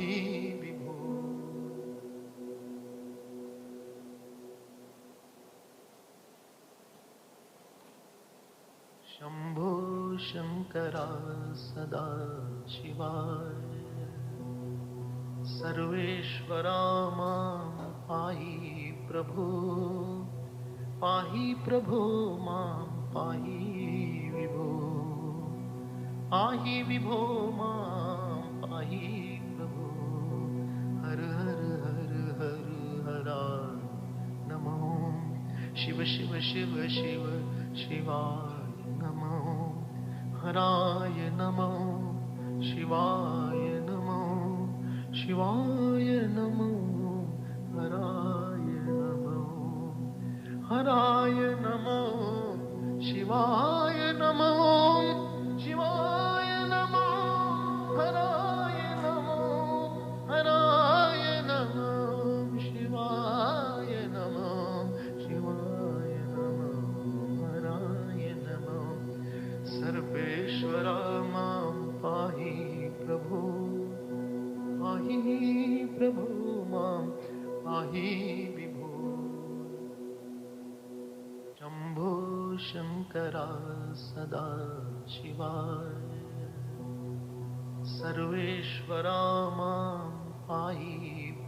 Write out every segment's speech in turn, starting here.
पाहि विभो। शंभो शंकरा सदा शिवाय, सर्वेश्वरा मां पाहि प्रभो, पाहि प्रभो मां पाहि विभो, पाहि विभो मां पाहि प्रभो। हर हर हर हर हरा नमो, शिव शिव शिव शिव शिवाय नमो, हराय नमो, शिवाय नमो, शिवाय नमो, हराय नमो, हराय नमो, शिवाय नमो, शिवाय नमो, हराय नमो, हराय नमो, शिवाय नमो, शिवाय नमो, हराय नमो। सर्वेश्वरा मां पाहि प्रभो, पाहि प्रभो मां पाहि विभो। शंभो शंकरा सदा शिवाय, सर्वेश्वरा मां पाहि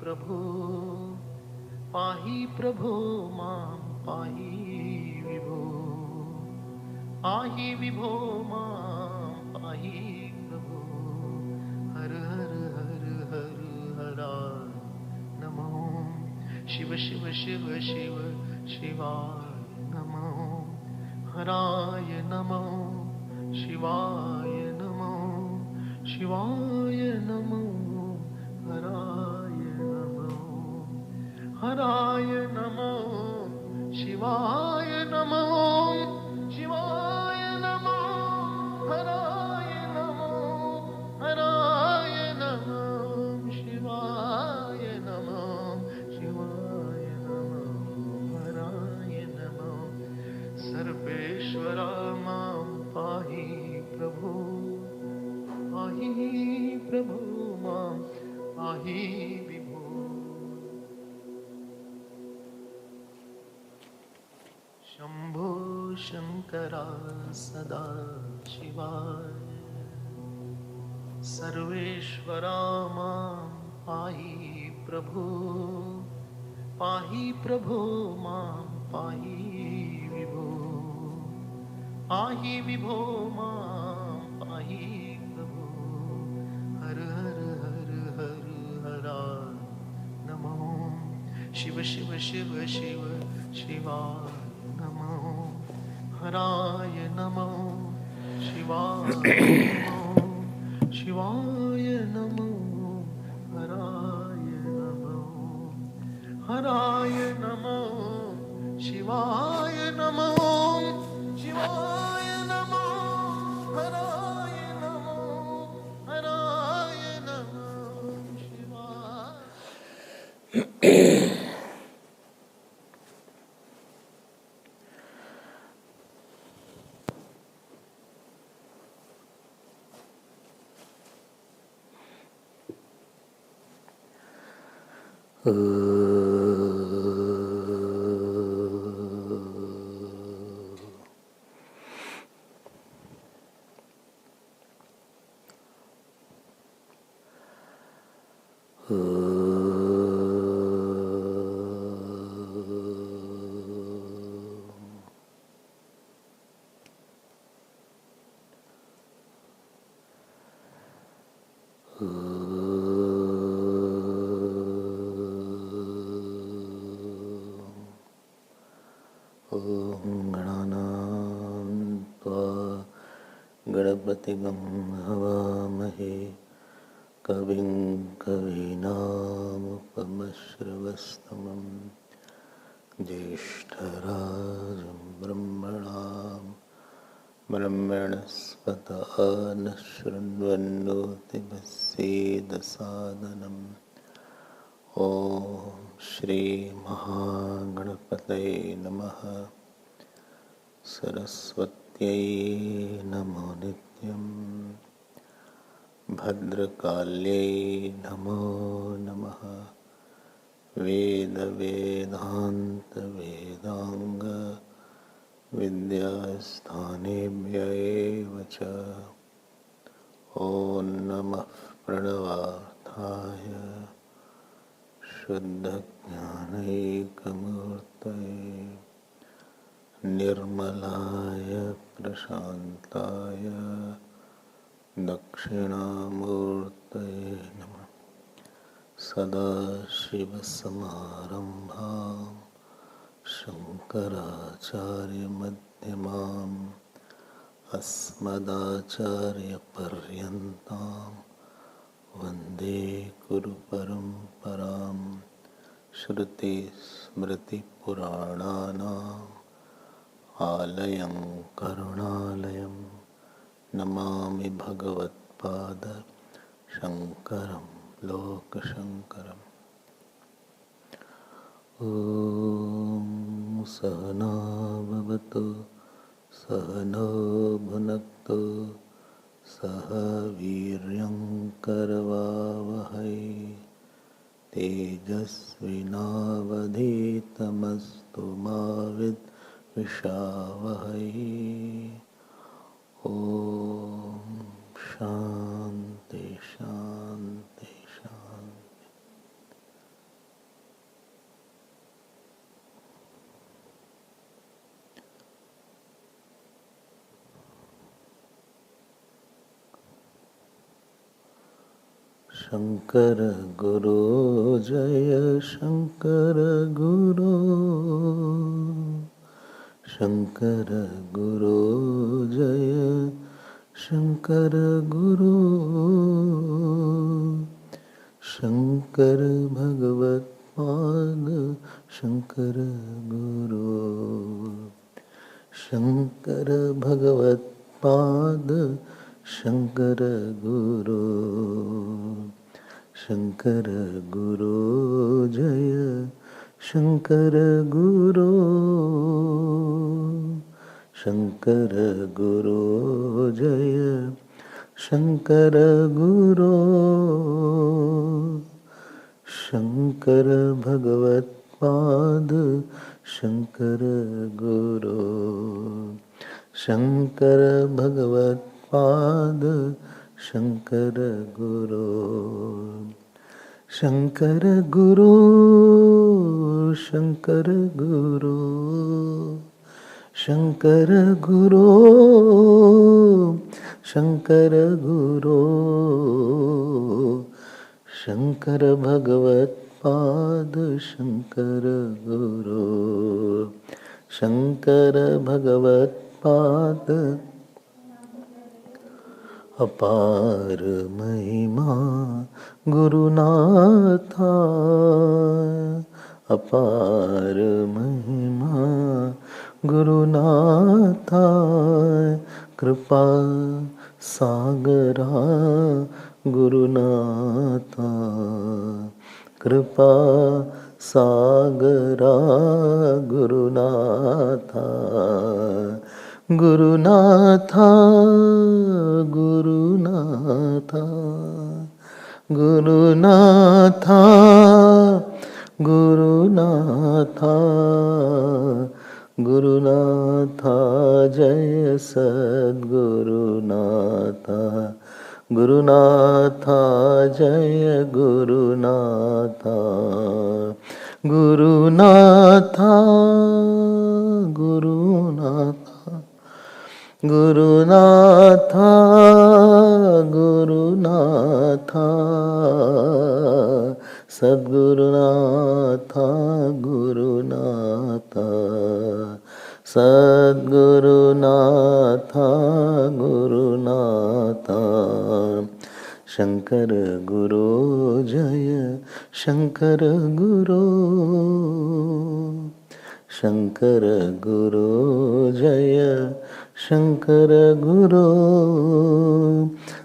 प्रभो, पाहि प्रभो मां पाहि विभो, पाहि विभो मां पाहि प्रभो। हर हर हर हर हरा नमो, शिव शिव शिव शिव शिवाय नमो, हराय नमो, शिवाय नमो, शिवाय नमो, हराय नमो, हराय नमो, शिवाय नमो, शिवाय नमो, हराय नमो, हराय नमो, शिवाय नमो, शिवाय नमो, हराय नमो। सर्वेश्वरा मां पाहि प्रभो, पाहि प्रभो मां पाहि विभो। शंभो शंकरा सदा शिवाय, सर्वेश्वरा मां पाहि प्रभो, पाहि प्रभो मां पाहि विभो, पाहि विभो मां पाहि प्रभो। हर हर हर हर हरा नमो, शिव शिव शिव शिव शिवाय नमो, हराय नमो, शिवाय नमो, शिवाय नमो, हराय नमो, हराय नमो, शिवाय नमो, शिवाय नमो, हराय नमो, हराय नमो, शिवाय। गणपतिगं हवामहे, कविं कवीनामुपमश्रवस्तमं, ज्येष्ठराजं ब्रह्मणस्पत नः शृण्वन्नोतिभिस्सीदसादनम्। ॐ श्री महागणपतये नमः। सरस्वत्यै नमो नित्यम्। भद्रकाल्यै नमो नमः। वेदवेदान्तवेदाङ्ग विद्यास्थानेभ्य एव च। ॐ नमः प्रणवार्थाय शुद्धज्ञानैकमूर्तये निर्मलाय प्रशान्ताय दक्षिणामूर्तये नमः। सदाशिवसमारम्भां शङ्कराचार्यमध्यमाम् अस्मदाचार्यपर्यन्तां वन्दे गुरुपरम्परां। श्रुतिस्मृतिपुराणानाम् आलयं करुणालयं नमामि भगवत्पाद शङ्करं लोकशङ्करम्। ॐ सहना भवतु सहनौ भुनक्तु सह वीर्यं करवावहै तेजस्विनावधीतमस्तु मा विद्विषावहै। ॐ शान्ति शान्ति शान्ति। शंकर गुरु जय शंकर गुरु, शंकर गुरु जय शंकर गुरु, शंकर भगवत पाद शंकर गुरु, शंकर भगवत पाद शंकर गुरु, शंकर गुरु जय शंकर गुरु, शंकर गुरु जय शंकर गुरु, शंकर भगवत पाद शंकर गुरु, शंकर भगवत पाद शंकर गुरु, शंकर गुरु शंकर गुरु, शंकर गुरु शंकर गुरु, शंकर भगवत पाद शंकर गुरु, शंकर भगवत पाद। अपार महिमा गुरुनाथा, अपार महिमा गुरुनाथा, कृपा सागरा गुरुनाथा, कृपा सागरा गुरुनाथा, गुरुनाथा गुरुनाथा, गुरुनाथा गुरुनाथा, गुरुनाथा जय सद्गुरुनाथा, गुरुनाथा जय गुरुनाथा, गुरुनाथा गुरुनाथा, गुरुनाथा गुरुनाथा, सद्गुरुनाथा गुरुनाथा, सद्गुरुनाथा गुरुनाथा, शंकर गुरु जय शंकर गुरु, शंकर गुरु जय शंकर गुरु,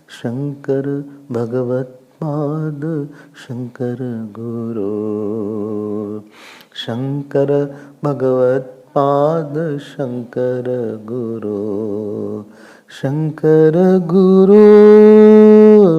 शंकर भगवत पाद शंकर गुरु, शंकर भगवत पाद शंकर गुरु, शंकर गुरु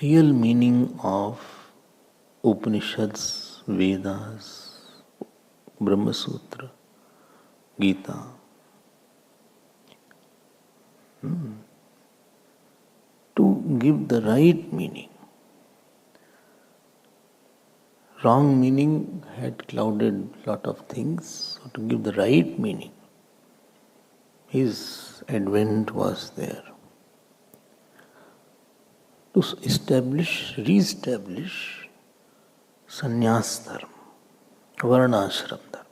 Real meaning of Upanishads, Vedas, Brahma Sutra, Gita. To give the right meaning. Wrong meaning had clouded lot of things. So to give the right meaning, his advent was there. To re-establish sannyas dharma, varnashram dharma.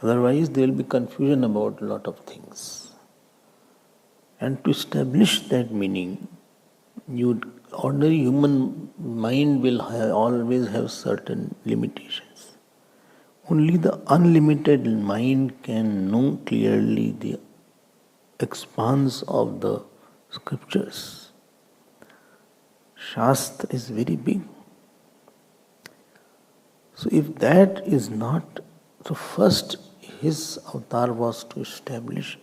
Otherwise, there will be confusion about a lot of things. And to establish that meaning, ordinary human mind will always have certain limitations. Only the unlimited mind can know clearly the expanse of the scriptures. Shastra is very big. So if that is not, so first his avatar was to establish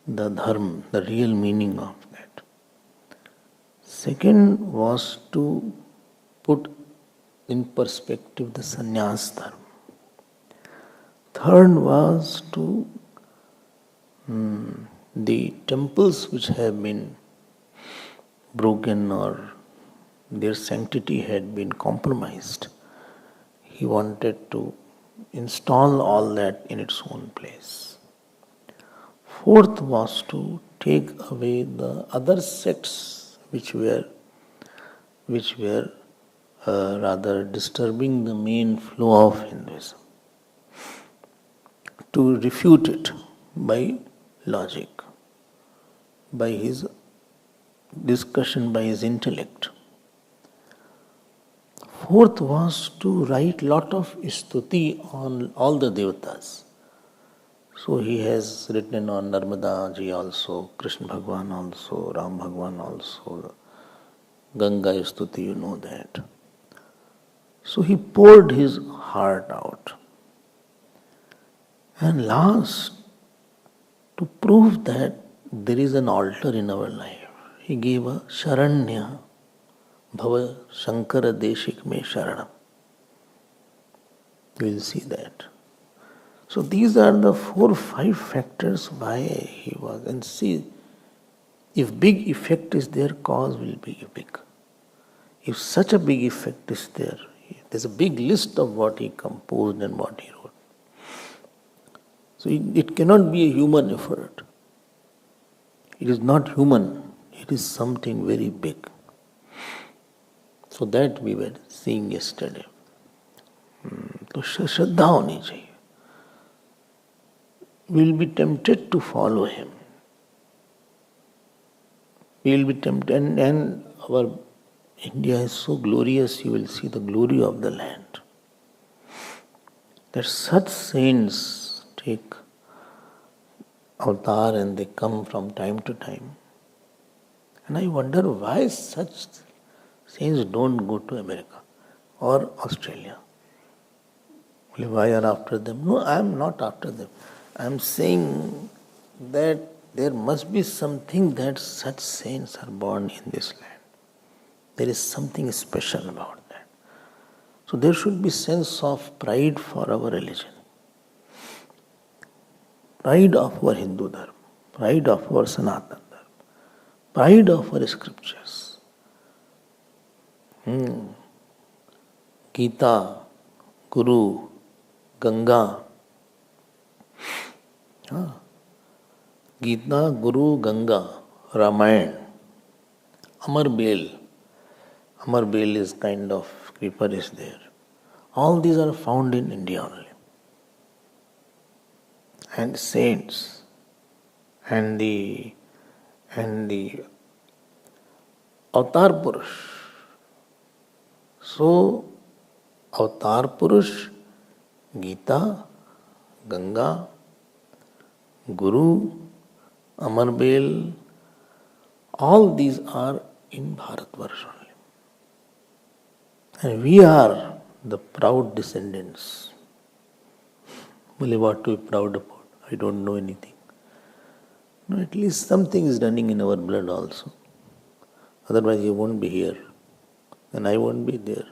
the dharma, the real meaning of that. Second was to put in perspective the sannyas dharma. Third was to the temples which have been broken or their sanctity had been compromised. He wanted to install all that in its own place. Fourth was to take away the other sects which were rather disturbing the main flow of Hinduism, to refute it by logic, by his discussion, by his intellect. Fourth was to write lot of stuti on all the devatas. So he has written on Narmada ji also, Krishna Bhagwan also, Ram Bhagwan also, Ganga stuti, you know that. So he poured his heart out. And last, to prove that there is an altar in our life, he gave a Sharanya Bhava Shankara Deshik Me Sharanam. You will see that. So these are the 4-5 factors why he was. And see, if big effect is there, cause will be big. If such a big effect is there, there's a big list of what he composed and what he wrote. So it cannot be a human effort. It is not human. It is something very big. So that we were seeing yesterday. तो श्रद्धा होनी चाहिए. We will be tempted to follow him. We will be tempted, and our India is so glorious, you will see the glory of the land. That such saints take avatar and they come from time to time. And I wonder why such saints don't go to America or Australia. Why are after them? No, I am not after them. I am saying that there must be something that such saints are born in this land. There is something special about that. So there should be sense of pride for our religion, pride of our Hindu Dharma, pride of our Sanatana Dharma, pride of our scriptures. Gita, Guru, Ganga. Gita, Guru, Ganga, Ramayana, Amar Bel. Amar Bel is kind of creeper is there. All these are found in India only. And saints and the Avatar Purush. So Avatar Purush, Gita, Ganga, Guru, Amar Bel, all these are in Bharatvarsh only. And we are the proud descendants. Well, what to be proud about? I don't know anything. No, at least something is running in our blood also. Otherwise, you won't be here, and I won't be there.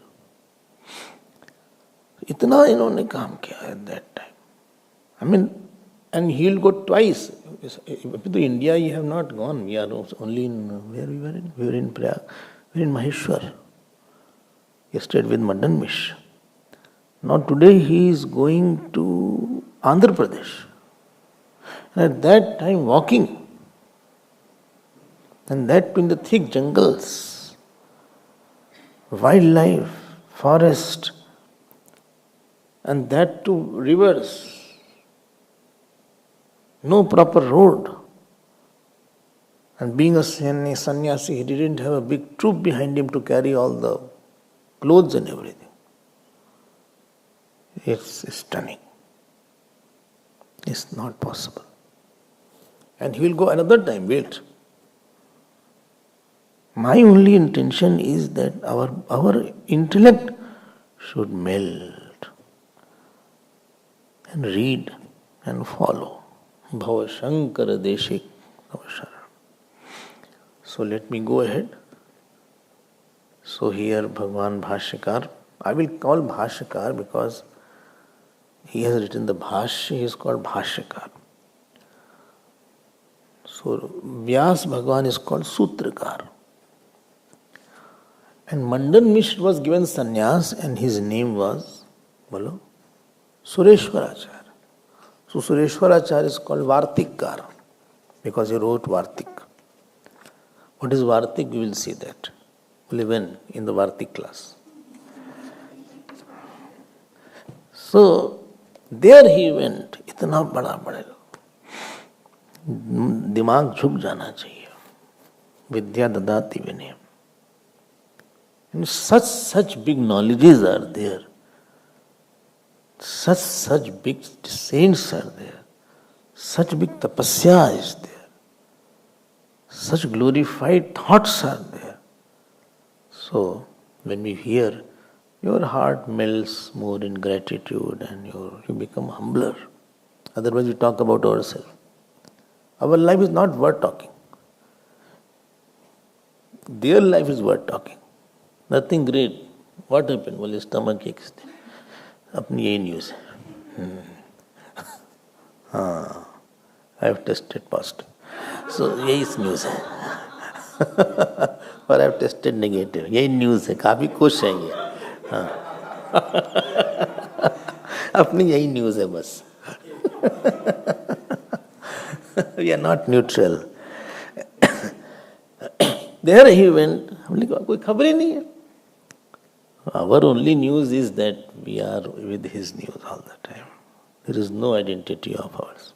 इतना इन्होंने काम किया at that time. I mean, and he'll go twice. To India, you have not gone. We are only in where we were in. We were in Prayag. We were in Maheshwar. He stayed with Madan Mish. Now today he is going to Andhra Pradesh. And at that time, walking, and that in the thick jungles, wildlife, forest, and that to rivers, no proper road. And being a sannyasi, he didn't have a big troop behind him to carry all the clothes and everything. It's stunning. It's not possible. And he will go another time, wait. My only intention is that our intellect should melt and read and follow. Bhava Shankara Deshik Namaskar. So let me go ahead. So here Bhagwan Bhashyakar, I will call Bhashyakar because he has written the Bhashya, he is called Bhashyakar. So Vyas Bhagwan is called Sutrakar. And Mandan Mishra was given sannyas and his name was Sureshwaracharya. So Sureshwaracharya is called Vartikar because he wrote Vartik. What is Vartik? We will see that. Only when in the Vartik class. So there he went. इतना बड़ा बड़े दिमाग झुक जाना चाहिए. विद्या ददाति विनय. And such big knowledges are there. Such big saints are there. Such big tapasya is there. Such glorified thoughts are there. So, when we hear, your heart melts more in gratitude and you become humbler. Otherwise, we talk about ourselves. Our life is not worth talking. Their life is worth talking. Nothing great. What happened? Well, his stomach aches. अपनी यही news है. हाँ, I have tested positive. So यही news है. और I have tested negative. यही news है. काफी खुश हैं ये. हाँ. अपनी यही न्यूज़ है बस. We are not neutral. There he went. हमने कहा कोई खबर ही नहीं है. Our only news is that we are with his news all the time. There is no identity of ours.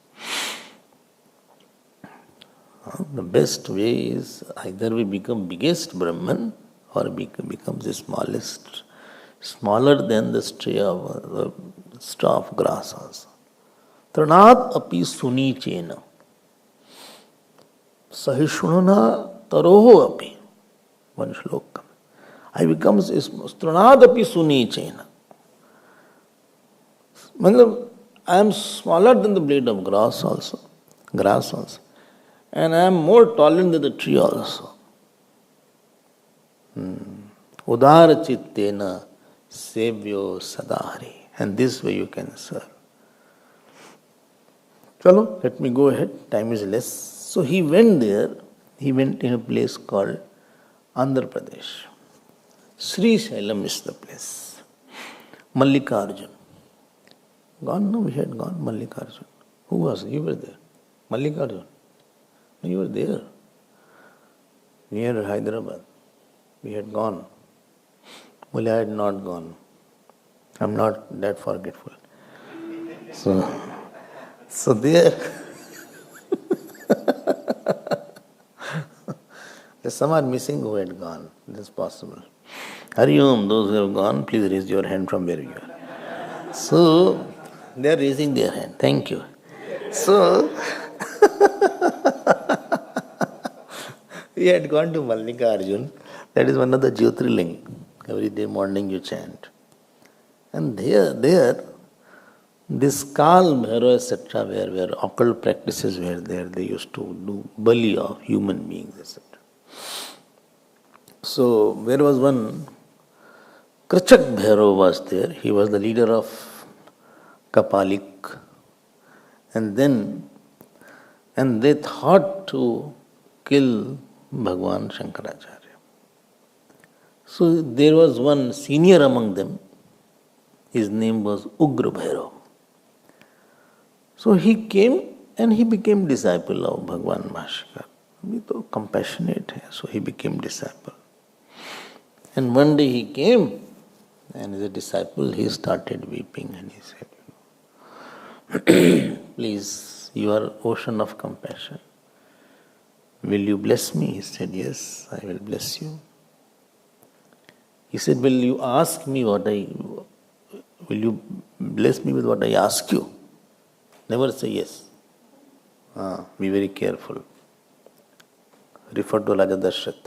The best way is either we become biggest Brahman or become the smallest, smaller than the straw of grass also. Tranat api suni chena. Sahishnuna taroho api. One shloka. I become Strunadapi Suni Chena. I am smaller than the blade of grass also. And I am more tolerant than the tree also. Udara Chittena Sevyo Sadahari. And this way you can serve. Chalo, let me go ahead. Time is less. So he went there. He went in a place called Andhra Pradesh. Sri Shailam is the place. Mallikarjun. Gone? No, we had gone. Mallikarjun. Who was? You were there. Mallikarjun. No, you were there. Near Hyderabad. We had gone. Well, I had not gone. I'm not that forgetful. So there. Some are missing who had gone. It is possible. Hari Om, those who have gone, please raise your hand from where you are. So, they are raising their hand. Thank you. So, we had gone to Mallikarjun. That is one of the Jyotirling. Every day morning you chant. And there, This Kal, Bhairav, etc., where occult practices were there, they used to do bali of human beings, etc. So there was one Krachak Bhairav was there. He was the leader of Kapalik, and they thought to kill Bhagwan Shankaracharya. So there was one senior among them. His name was Ugra Bhairav. So he came and he became disciple of Bhagwan Bhashkar. He was compassionate, so he became disciple. And one day he came, and as a disciple he started weeping, and he said, "Please, you are ocean of compassion. Will you bless me?" He said, "Yes, I will bless you." He said, "Will you bless me with what I ask you? Never say yes. Be very careful." Refer to Raja Darshat.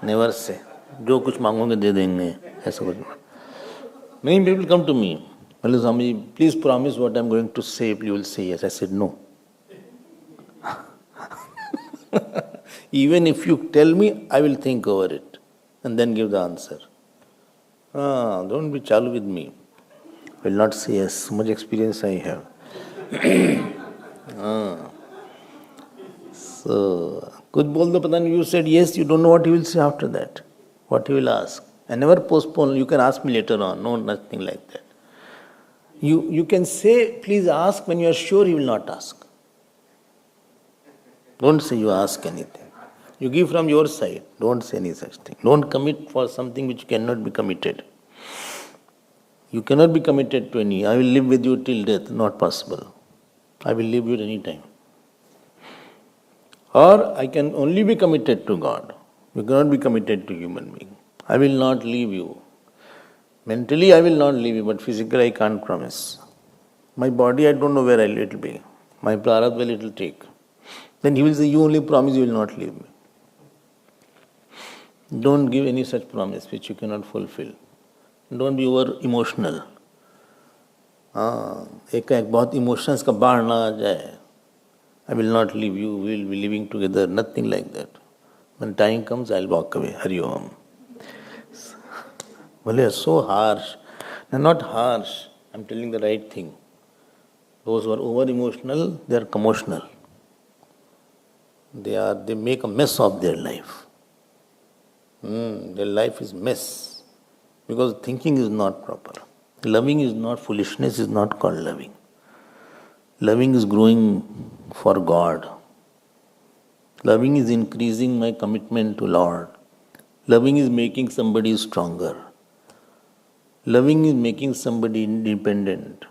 Never say. जो कुछ मांगोगे दे देंगे, ऐसा कुछ नहीं. People come to me. Well, Swami, please promise what I am going to say. You will say yes. I said no. Even if you tell me, I will think over it and then give the answer. Don't be chalu with me. I will not say yes. So much experience I have. So, कुछ बोल दो पता नहीं. You said yes. You don't know what he will say after that. What he will ask. And never postpone. You can ask me later on. No, nothing like that. You can say, please ask when you are sure he will not ask. Don't say you ask anything. You give from your side. Don't say any such thing. Don't commit for something which cannot be committed. You cannot be committed to any. I will live with you till death. Not possible. I will live with you any time. Or I can only be committed to God. You cannot be committed to human being. I will not leave you. Mentally I will not leave you, but physically I can't promise. My body I don't know where it will be. My prarabdha will it will take. Then he will say, you only promise you will not leave me. Don't give any such promise which you cannot fulfill. Don't be over emotional. एक बहुत emotions का बाढ़ ना आ जाए. I will not leave you, we will be living together, nothing like that. When time comes, I will walk away. Hari Om. Well, they are so harsh. They are not harsh. I am telling the right thing. Those who are over emotional, they are commotional. They make a mess of their life. Their life is mess. Because thinking is not proper. Loving is not, foolishness is not called loving. Loving is growing for God. Loving is increasing my commitment to Lord. Loving is making somebody stronger. Loving is making somebody independent.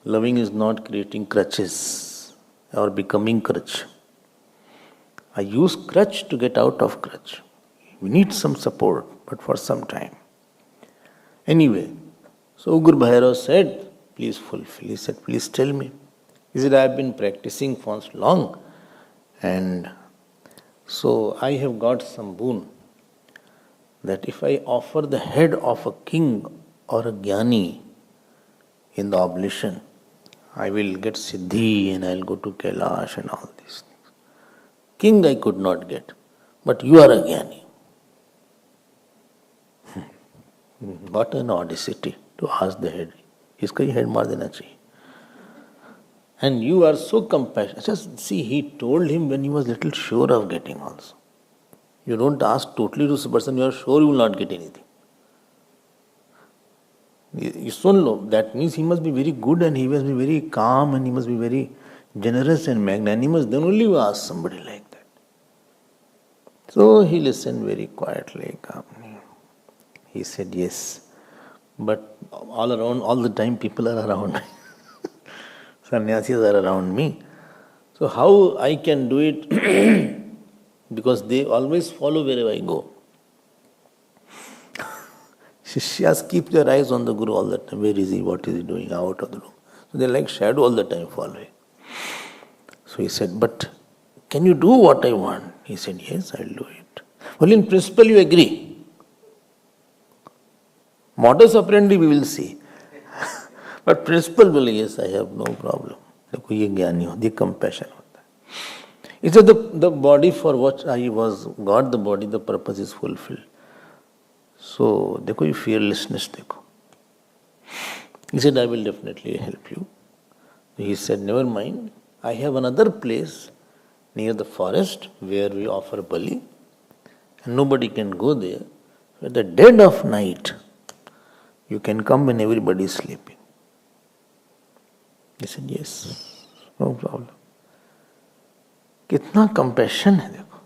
Loving is not creating crutches or becoming crutch. I use crutch to get out of crutch. We need some support, but for some time. Anyway, so Ugra Bhairav said, please fulfill. He said, please tell me. He said, I have been practicing for so long, and so I have got some boon that if I offer the head of a king or a jnani in the oblation, I will get siddhi and I will go to Kailash and all these things. King I could not get, but you are a jnani. What an audacity to ask the head. इसका ही head मार देना चाहिए. And you are so compassionate. Just see, he told him when he was little sure of getting also. You don't ask totally to a person you are sure you will not get anything. You don't know. That means he must be very good and he must be very calm and he must be very generous and magnanimous. Then only you ask somebody like that. So he listened very quietly, calmly. He said, yes. But all around, all the time people are around. Sannyasis are around me. So how I can do it? Because they always follow wherever I go. Shishyas keep their eyes on the Guru all the time. Where is he? What is he doing? Out of the room. So they like shadow all the time following. So he said, but can you do what I want? He said, yes, I will do it. Well, in principle you agree. Modus operandi we will see. But principle will, yes, I have no problem. देखो ये ज्ञानी हो, ये compassion होता है. He said the body for what I was got the body, the purpose is fulfilled. So देखो ये fearlessness देखो. He said I will definitely help you. He said never mind. I have another place near the forest where we offer bali, and nobody can go there. At the dead of night, you can come when everybody is sleeping. He said, yes, no problem. कितना compassion है देखो.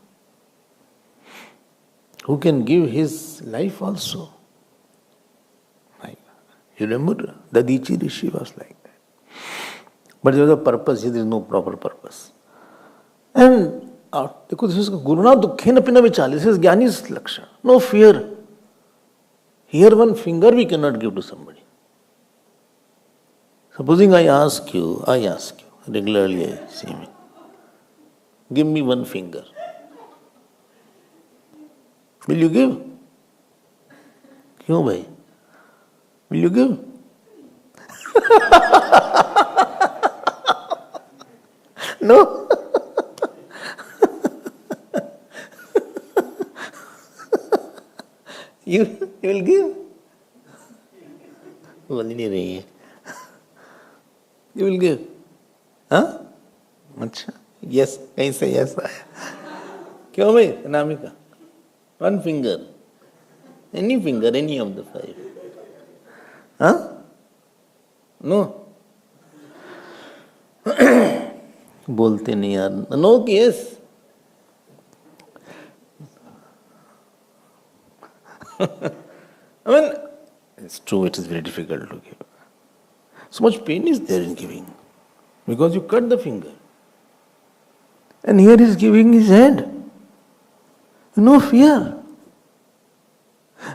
Who can give his life also? You remember the Dichi Rishi was like that. But there was a purpose, here there is no proper purpose. And देखो this is Guruna Dukkhena Pina Vichali. This is Jnani's Lakshan. No fear. Here one finger we cannot give to somebody. Supposing I ask you regularly, I see me. Give me one finger. Will you give? क्यों भाई? Will you give? No? You will give? बोल ही नहीं रही है. You will give? हाँ? अच्छा. Yes. कहीं से yes आया. क्यों भाई? Anamika. One finger. Any finger, any of the 5. Huh? No. बोलते नहीं यार. No, yes. I mean, it's true, it is very difficult to give. So much pain is there in giving. Because you cut the finger. And here he is giving his head. No fear.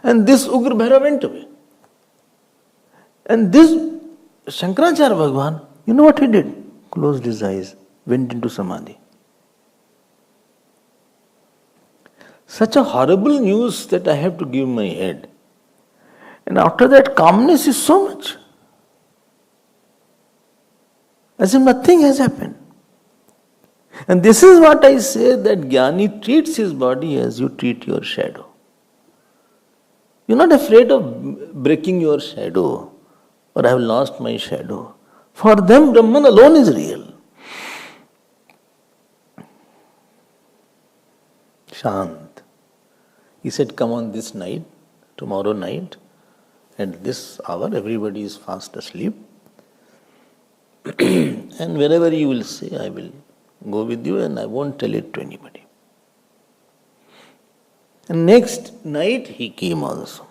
And this Ugra Bhaira went away. And this Shankaracharya Bhagavan, you know what he did? Closed his eyes, went into Samadhi. Such a horrible news that I have to give my head. And after that, calmness is so much. As if nothing has happened. And this is what I say, that Jnani treats his body as you treat your shadow. You're not afraid of breaking your shadow, or I have lost my shadow. For them, Brahman alone is real. Shant. He said, come on this night, tomorrow night, at this hour, everybody is fast asleep. And wherever you will say, I will go with you and I won't tell it to anybody. And next night he came also.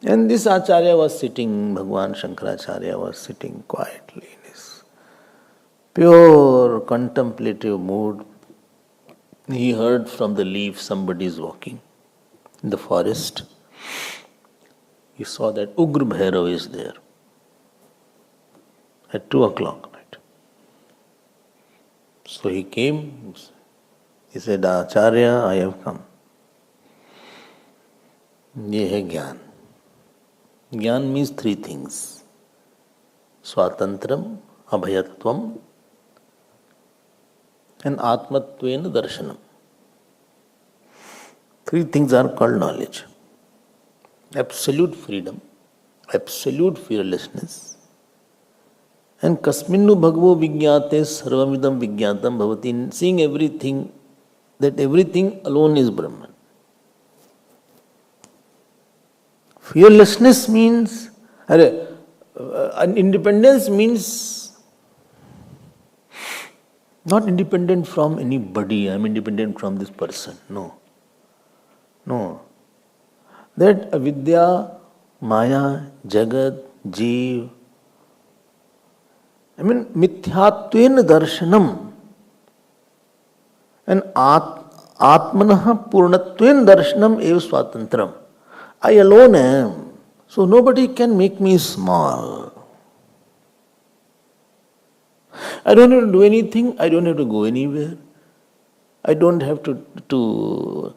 And this Acharya was sitting, Bhagwan Shankaracharya was sitting quietly in his pure contemplative mood. He heard from the leaf somebody is walking in the forest. He saw that Ugra Bhairav is there at 2 o'clock night. So he came, he said, Acharya, I have come. ये है ज्ञान. ज्ञान means 3 things. Swatantram, Abhayatvam, and Atmatvena Darshanam. 3 things are called knowledge. Absolute freedom, absolute fearlessness, and Kasminnu Bhagavo Vijñate Sarvamidam Vijñatam Bhavati, seeing everything, that everything alone is Brahman. Fearlessness means, independence means not independent from anybody, I am independent from this person. No. No. That avidya, maya, jagat, jeev, mithyatven darshanam and atmanaha purnatven darshanam eva swatantram. I alone am. So nobody can make me small. I don't have to do anything. I don't have to go anywhere. I don't have to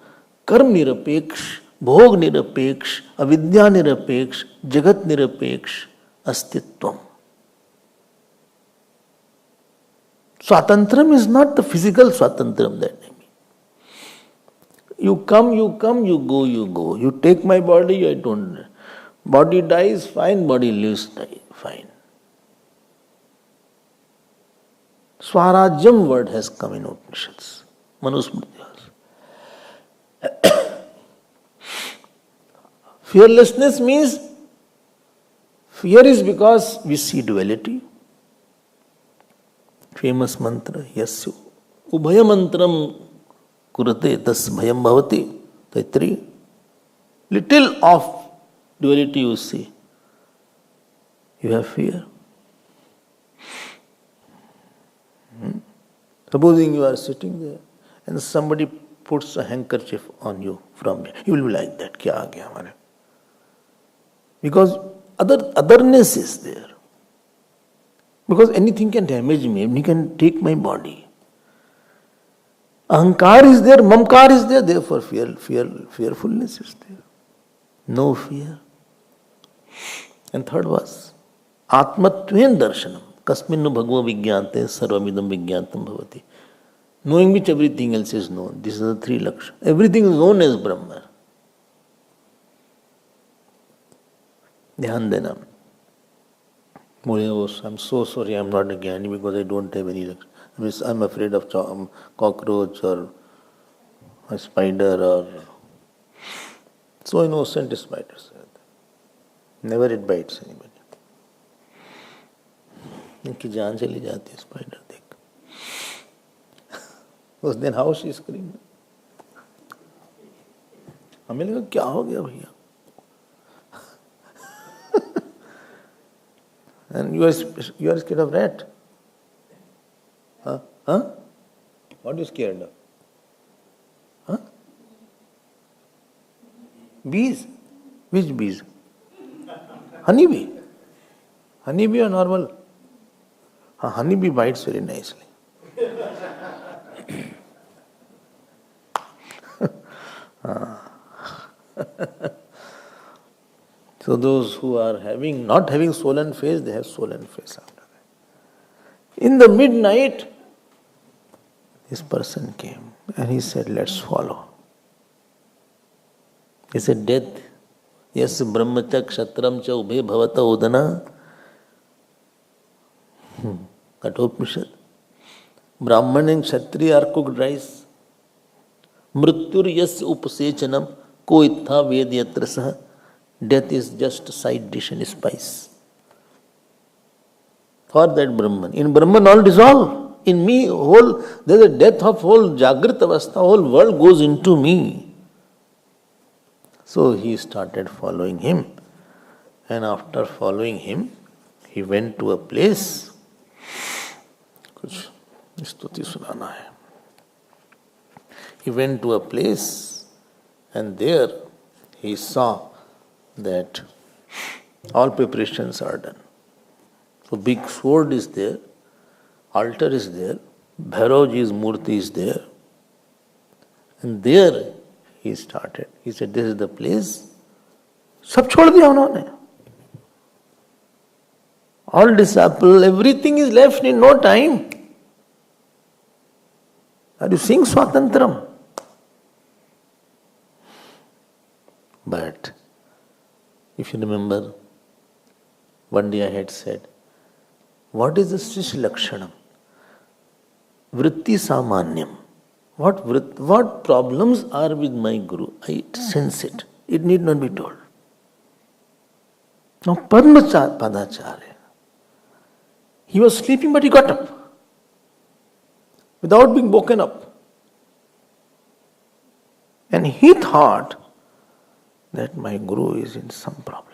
karm nirapeksh भोग निरपेक्ष, अविद्या निरपेक्ष, जगत निरपेक्ष अस्तित्वम. Swatantram is not the physical swatantram that I mean. You come, you go, you go. You take my body, I don't. Body dies, fine. Body lives, fine. Swarajyam word has come in Upanishads. Manusmriti. Fearlessness means fear is because we see duality. Famous mantra, yasya ubhaya mantram kurate tas bhayam bhavati. Taitri. Little of duality you see, you have fear. Supposing you are sitting there and somebody puts a handkerchief on you from there, you will be like that. Kya aa gaya hamare? Because otherness is there. Because anything can damage me, anything can take my body. Ahankar is there, mamkar is there, therefore fearfulness is there. No fear. And third was Atmatven darshanam. Kasminnu bhagava vigyante sarvamidam vigyantam bhavati. Knowing which everything else is known. These are the three lakshanas. Everything is known as Brahma. Dhyan dena. I'm so sorry I'm not a Jnani because I don't have any lakshanas. I'm afraid of cockroach or a spider or so innocent spiders. Never it bites anybody. इनकी जान चली जाती है spider देख. उस दिन how she scream. हमें लगा क्या हो गया भैया. And you are scared of rat? Huh? What are you scared of? Huh? Bees? Which bees? Honeybee? Honeybee or normal? Honeybee bites very nicely. So those who are not having swollen face, they have swollen face after that. In the midnight, this person came and he said, let's follow. He said, death. Yes, brahmacha kshatram cha ubhe bhavata udana. Katopnishad. Brahman and Kshatriya are cooked rice. Mrityur yas upasechanam ko ittha vedyatra saha. Death is just a side dish and spice. For that Brahman. In Brahman all dissolve. In me, there is a death of whole Jagrita Avastha, whole world goes into me. So he started following him. And after following him, he went to a place. He went to a place and there he saw that all preparations are done. So big sword is there, altar is there, Bhairavaji's murti is there. And there he started. He said, this is the place. Sab chhod diya unhone. All disciple, everything is left in no time. Are you seeing Swatantram? But if you remember, one day I had said, what is the Shish Lakshanam? Vritti Samanyam. What problems are with my Guru? I sense it. It need not be told. Now Padmacharya, he was sleeping but he got up without being woken up. And he thought that my Guru is in some problem.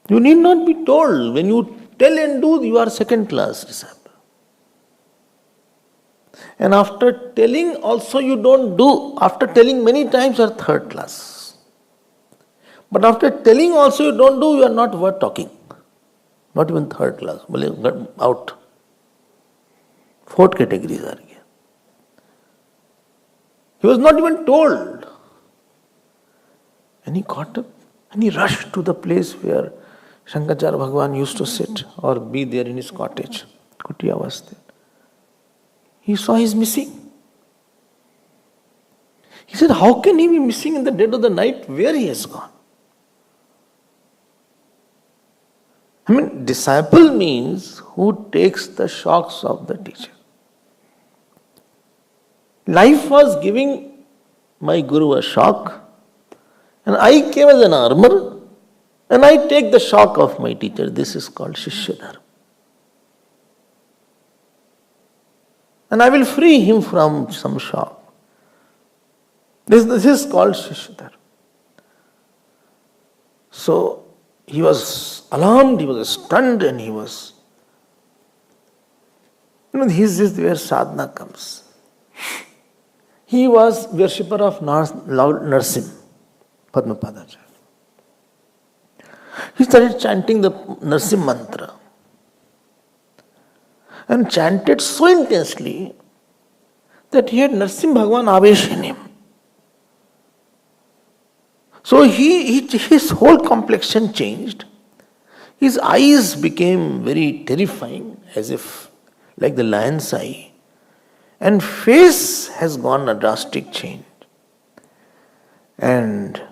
You need not be told. When you tell and do, you are second class disciple. And after telling also you don't do. After telling many times you are third class. But after telling also you don't do, you are not worth talking. Not even third class. Out. Fourth categories are here. He was not even told. And he got up and he rushed to the place where Shankaracharya Bhagavan used to sit or be there in his cottage. Kutiya was there. He saw he's missing. He said, how can he be missing in the dead of the night? Where he has gone? I mean, disciple means who takes the shocks of the teacher. Life was giving my Guru a shock, and I came as an armor, and I take the shock of my teacher. This is called Shishya Dharma. And I will free him from some shock. This is called Shishya Dharma. So he was alarmed, he was stunned, and he was. This is where sadhana comes. He was worshipper of Narsim, Padmapadacharya. He started chanting the Narsim mantra and chanted so intensely that he had Narsim Bhagavan Avesh in him. So his whole complexion changed. His eyes became very terrifying, as if like the lion's eye. And face has gone a drastic change. And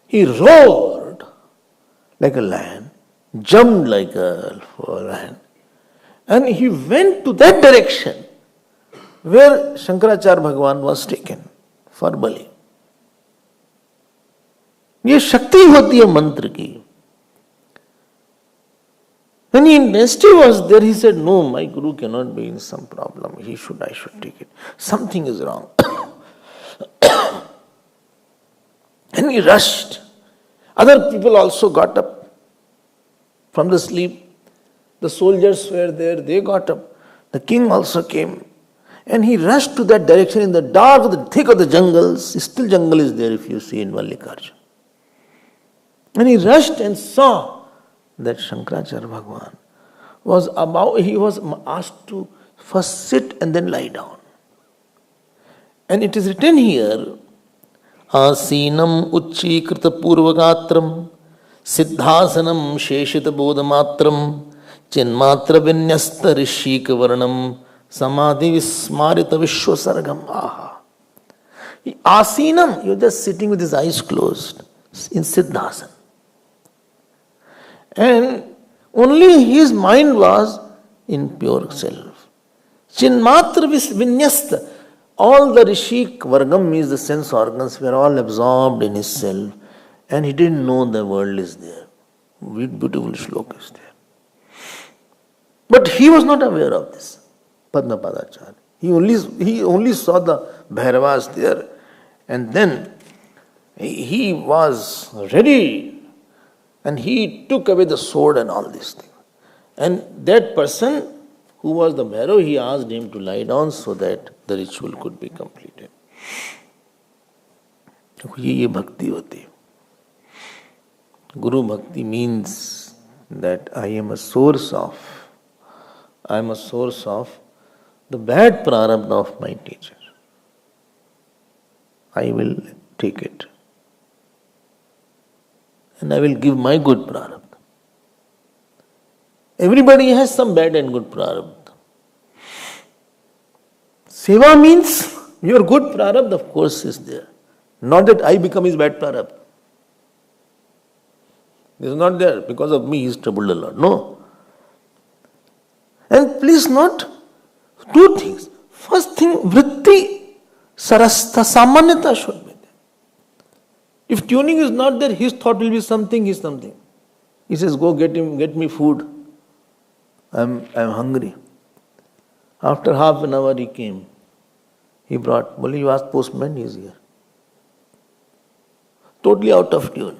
he roared like a lion, jumped like a lion. And he went to that direction where Shankaracharya Bhagavan was taken for Bali. ये शक्ति होती है मंत्र की. When the intensity was there, he said, no, my Guru cannot be in some problem. I should take it. Something is wrong. And he rushed. Other people also got up from the sleep. The soldiers were there, they got up. The king also came. And he rushed to that direction in the dark, the thick of the jungles. Still jungle is there if you see in Mallikarjuna. And he rushed and saw that Shankaracharya Bhagavan he was asked to first sit and then lie down. And it is written here, Asinam Uchchikrita Purvagatram Siddhasanam Sheshita Bodhamatram Chinmatra Vinyasta Rishika Varnam Samadhi Vismarita Vishwasargam. Aha. Asinam, you're just sitting with his eyes closed in Siddhasana. And only his mind was in pure self. Chinmatra vinyasta. All the Rishik Vargam means the sense organs were all absorbed in his self. And he didn't know the world is there. Beautiful shloka is there. But he was not aware of this. Padmapadacharya. He only saw the Bhairavas there. And then he was ready. And he took away the sword and all these things. And that person who was the Bhairav, he asked him to lie down so that the ritual could be completed. ये bhakti hoti. Guru bhakti means that I am a source of the bad prarabdha of my teacher. I will take it. And I will give my good prarabdha. Everybody has some bad and good prarabdha. Seva means your good prarabdha, of course, is there. Not that I become his bad prarabdha. This is not there. Because of me, he is troubled a lot. No. And please note two things. First thing, vritti sarastha samanyata should be there. If tuning is not there, his thought will be something, he is something. He says, go get me food. I'm hungry. After half an hour he came. He brought, well, you asked postman, he is here. Totally out of tune.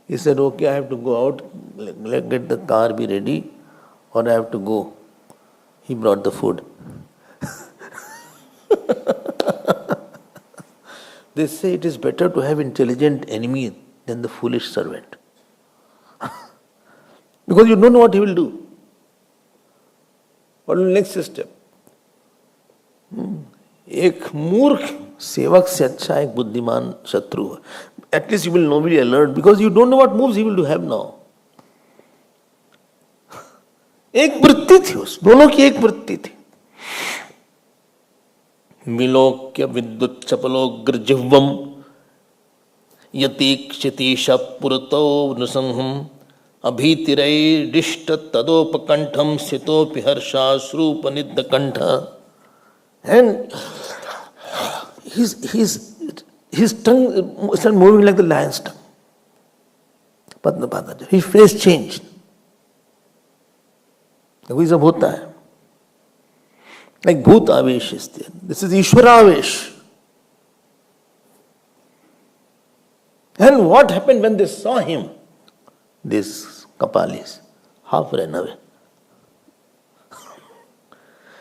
He said, okay, I have to go out, get the car be ready, or I have to go. He brought the food. They say it is better to have intelligent enemy than the foolish servant. Because you don't know what he will do. What will the next step? एक मूर्ख सेवक से अच्छा एक बुद्धिमान शत्रु है. At least you will know, be alert, because you don't know what moves he will have now. एक वृत्ति थी, उस दोनों की एक वृत्ति थी. विलोक्य विद्युत चपलोग्र जिह्वम यतीक्षितीश पुरतो नृसंहम अभीतिरैडिष्ट तदोपकंठम स्थितोपि हर्षाश्रूपनिद्ध कंठ. And his tongue started moving like the lion's tongue. Padmapada, his face changed. वही सब होता है. Like bhoot avesh is there. This is Ishvara avesh. And what happened when they saw him? These Kapalis half ran away.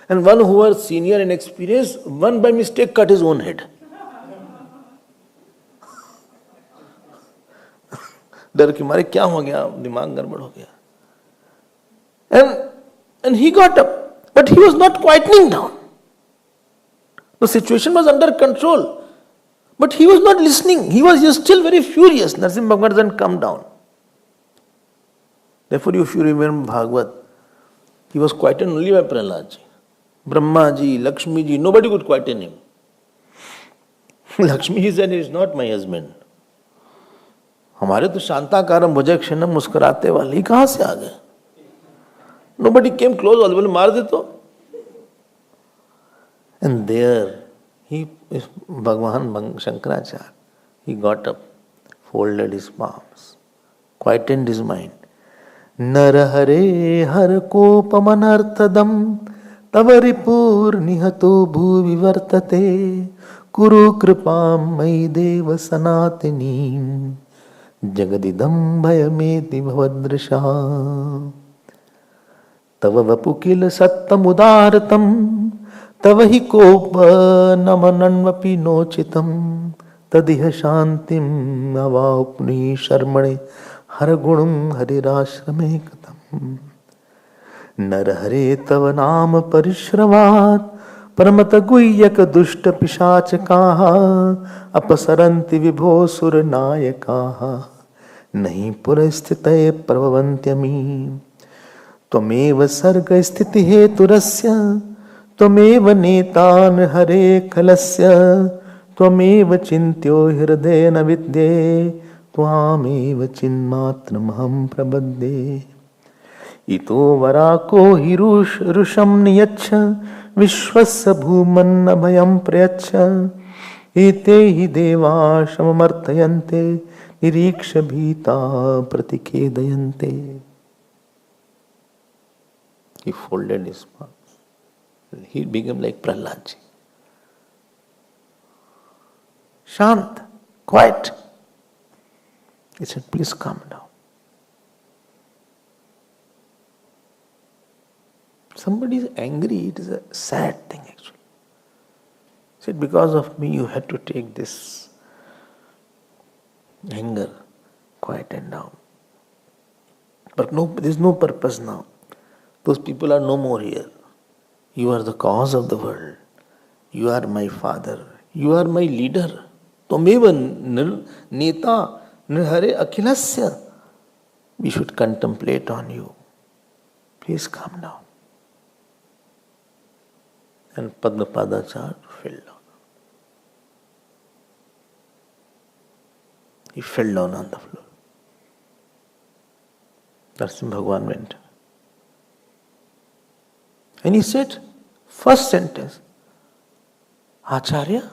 And one who was senior and experienced, one by mistake cut his own head. डर के मारे क्या हो गया, दिमाग गड़बड़ हो गया. And he got up, but he was not quietening down. The situation was under control, but he was not listening. He was still very furious. Narsimha Bhagavan doesn't come down. Therefore, if you remember Bhagavad, he was quieted only by Prahlad ji. Brahma ji, Lakshmi ji, nobody could quieten him. Lakshmi ji said, "He is not my husband." हमारे तो शांताकारम भुजगक्षणम मुस्कुराते वाले ही कहां से आ गए? Nobody came close, all बोले मार दे तो. And there he, Bhagavan Shankaracharya, he got up, folded his palms, quietened his mind. नर हरे हर कोपमनर्थदम तव रिपुर निहतो भूवि वर्तते कुरु कृपां मयि देव सनातनीं जगदिदं भयमेति भवदृशा तव वपु किल सत्तमुदारतं तव हि कोप नमनन्वपि नोचितं तदिह शान्तिम् अवाप्नुहि शर्मणे हर गुणं हरिराश्रमे कथम्. नर हरे तव नाम परिश्रवात् परमत गुह्यक दुष्ट पिशाचकाः अपसरन्ति विभो सुरनायकाः नहि पुरस्थितये प्रभवन्त्यमी. त्वमेव सर्ग स्थिति हेतुरस्य त्वमेव नेता हरे खलस्य त्वमेव चिन्त्यो हृदये न विद्ये त्वामेव चिन्मात्रमहं प्रपद्ये. इतो वराको हि रुषं नियच्छ विश्वस्य भूमन्न भयं प्रयच्छ एते हि देवा शममर्थयन्ते निरीक्ष भीता प्रतिखेदयन्ते. He folded his palms. He became like Prahlad ji. Shant, quiet. He said, please calm down. Somebody is angry, it is a sad thing actually. He said, because of me you had to take this anger, quieten down. But no, there is no purpose now. Those people are no more here. You are the cause of the world. You are my father. You are my leader. Tvameva neta nirhare akhilasya. We should contemplate on you. Please calm down. And Padmapadacharya fell down. He fell down on the floor. Narsimha Bhagavan went. And he said, first sentence, Acharya,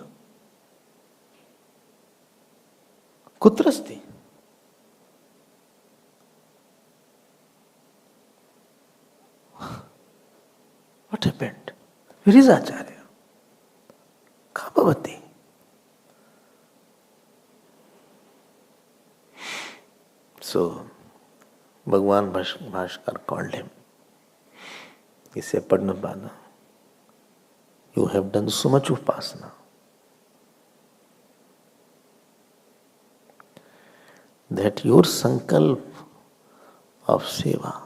kutrasti? What happened? Where is Acharya? Kabhavati. So, Bhagavan Bhaskar called him. He said, Padmapada, you have done so much upasana that your sankalp of seva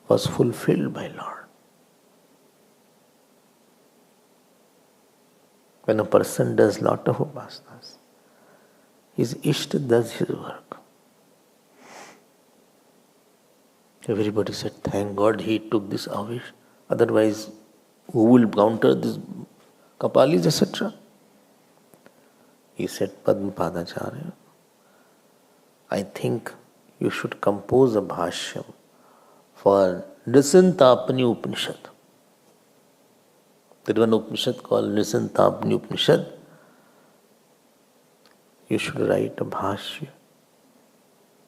was fulfilled by Lord. When a person does lot of upasanas, his Ishta does his work. Everybody said, thank God he took this avish. Otherwise, who will counter this Kapalis, etc.? He said, Padma Padacharya, I think you should compose a bhashyam for Nisantapani Upanishad. There is one Upanishad called Nisantapani Upanishad. You should write a bhashya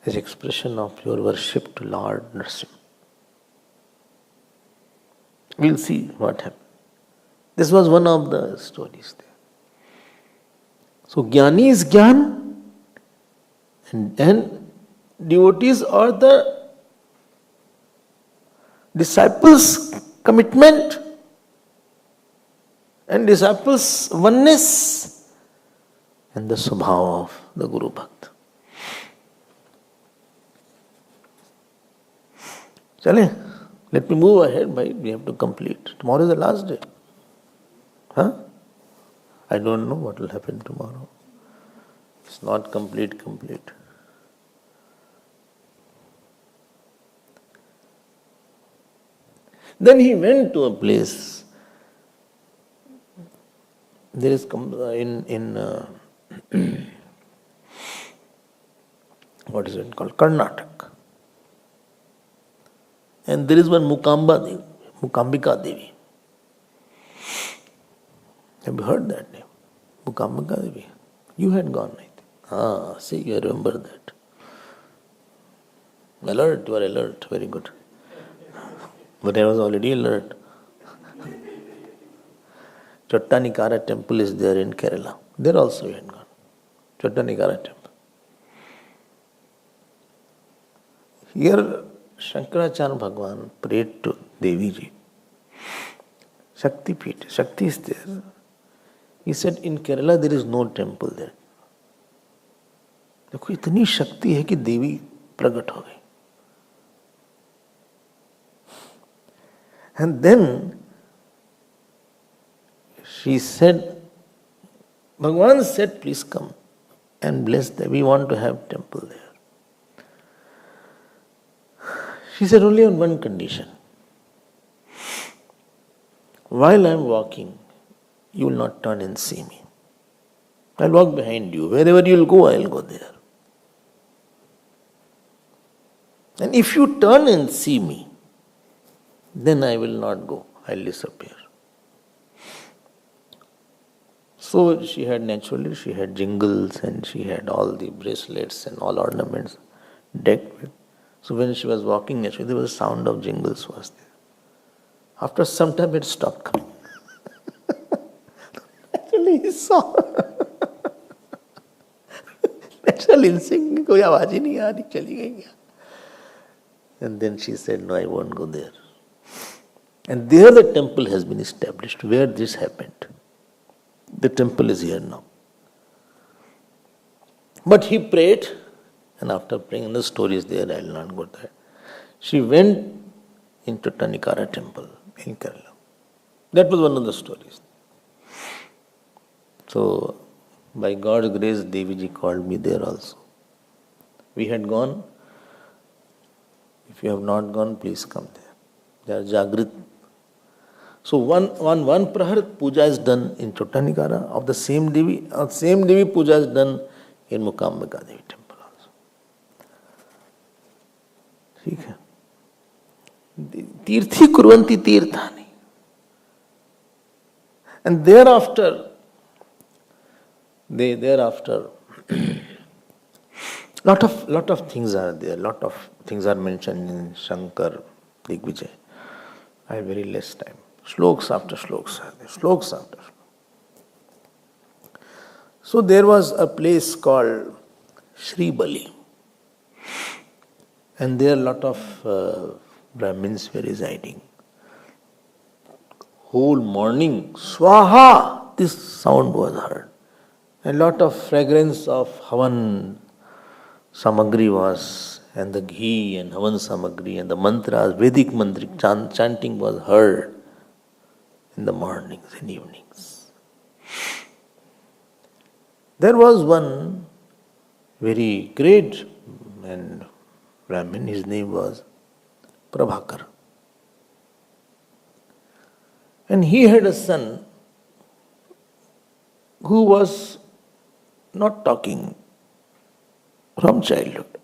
as expression of your worship to Lord Narasimha. We'll see what happened. This was one of the stories there. So Jnani is Jnana, and devotees are the disciples' commitment and disciples' oneness and the subhava of the Guru Bhakt. Chale, let me move ahead, bhai. We have to complete. Tomorrow is the last day. Huh? I don't know what will happen tomorrow. It's not complete. Then he went to a place. There is what is it called? Karnataka. And there is one Mukambika Devi. Have you heard that name? Mukambika Devi. You had gone, I think. See, you remember that. Alert, you are alert. Very good. But I was already alert. Chottanikara temple is there in Kerala. There also you had gone. Chottanikara temple. Here, Shankaracharya Bhagavan prayed to Devi ji. Shakti Pit. Shakti is there. He said, in Kerala there is no temple there. देखो इतनी शक्ति है कि देवी प्रकट हो गई. And then she said, Bhagavan said, please come and bless them. We want to have temple there. She said, only on one condition. While I am walking, you will not turn and see me. I will walk behind you. Wherever you will go, I will go there. And if you turn and see me, then I will not go. I will disappear. So she had jingles and she had all the bracelets and all ornaments decked with. So when she was walking naturally, there was a sound of jingles was there. After some time it stopped coming. Actually he saw. Naturally instinct, कोई आवाज ही नहीं आ रही, चली गई क्या? And then she said, no, I won't go there. And there the temple has been established where this happened. The temple is here now. But he prayed, and after praying, and the story is there, I will not go there. She went into Tanikara temple in Kerala. That was one of the stories. So, by God's grace, Devi ji called me there also. We had gone. If you have not gone, please come there. They are Jagrit. So one Prahar puja is done in Chottanikara of the same Devi. Same Devi puja is done in Mukambika Devi temple also. ठीक है. Tirthi kurvanti tirthani. And thereafter, lot of things are there. Lot of things are mentioned in Shankar Digvijay. I have very less time. Shloks after shloks are there. Shloks after shloks. So there was a place called Shri Bali. And there a lot of Brahmins were residing. Whole morning, Swaha, this sound was heard. A lot of fragrance of Havan Samagri was, and the ghee and Havan Samagri and the mantras, Vedic mantra chanting was heard in the mornings and evenings. There was one very great and Brahmin, his name was Prabhakar. And he had a son who was not talking from childhood.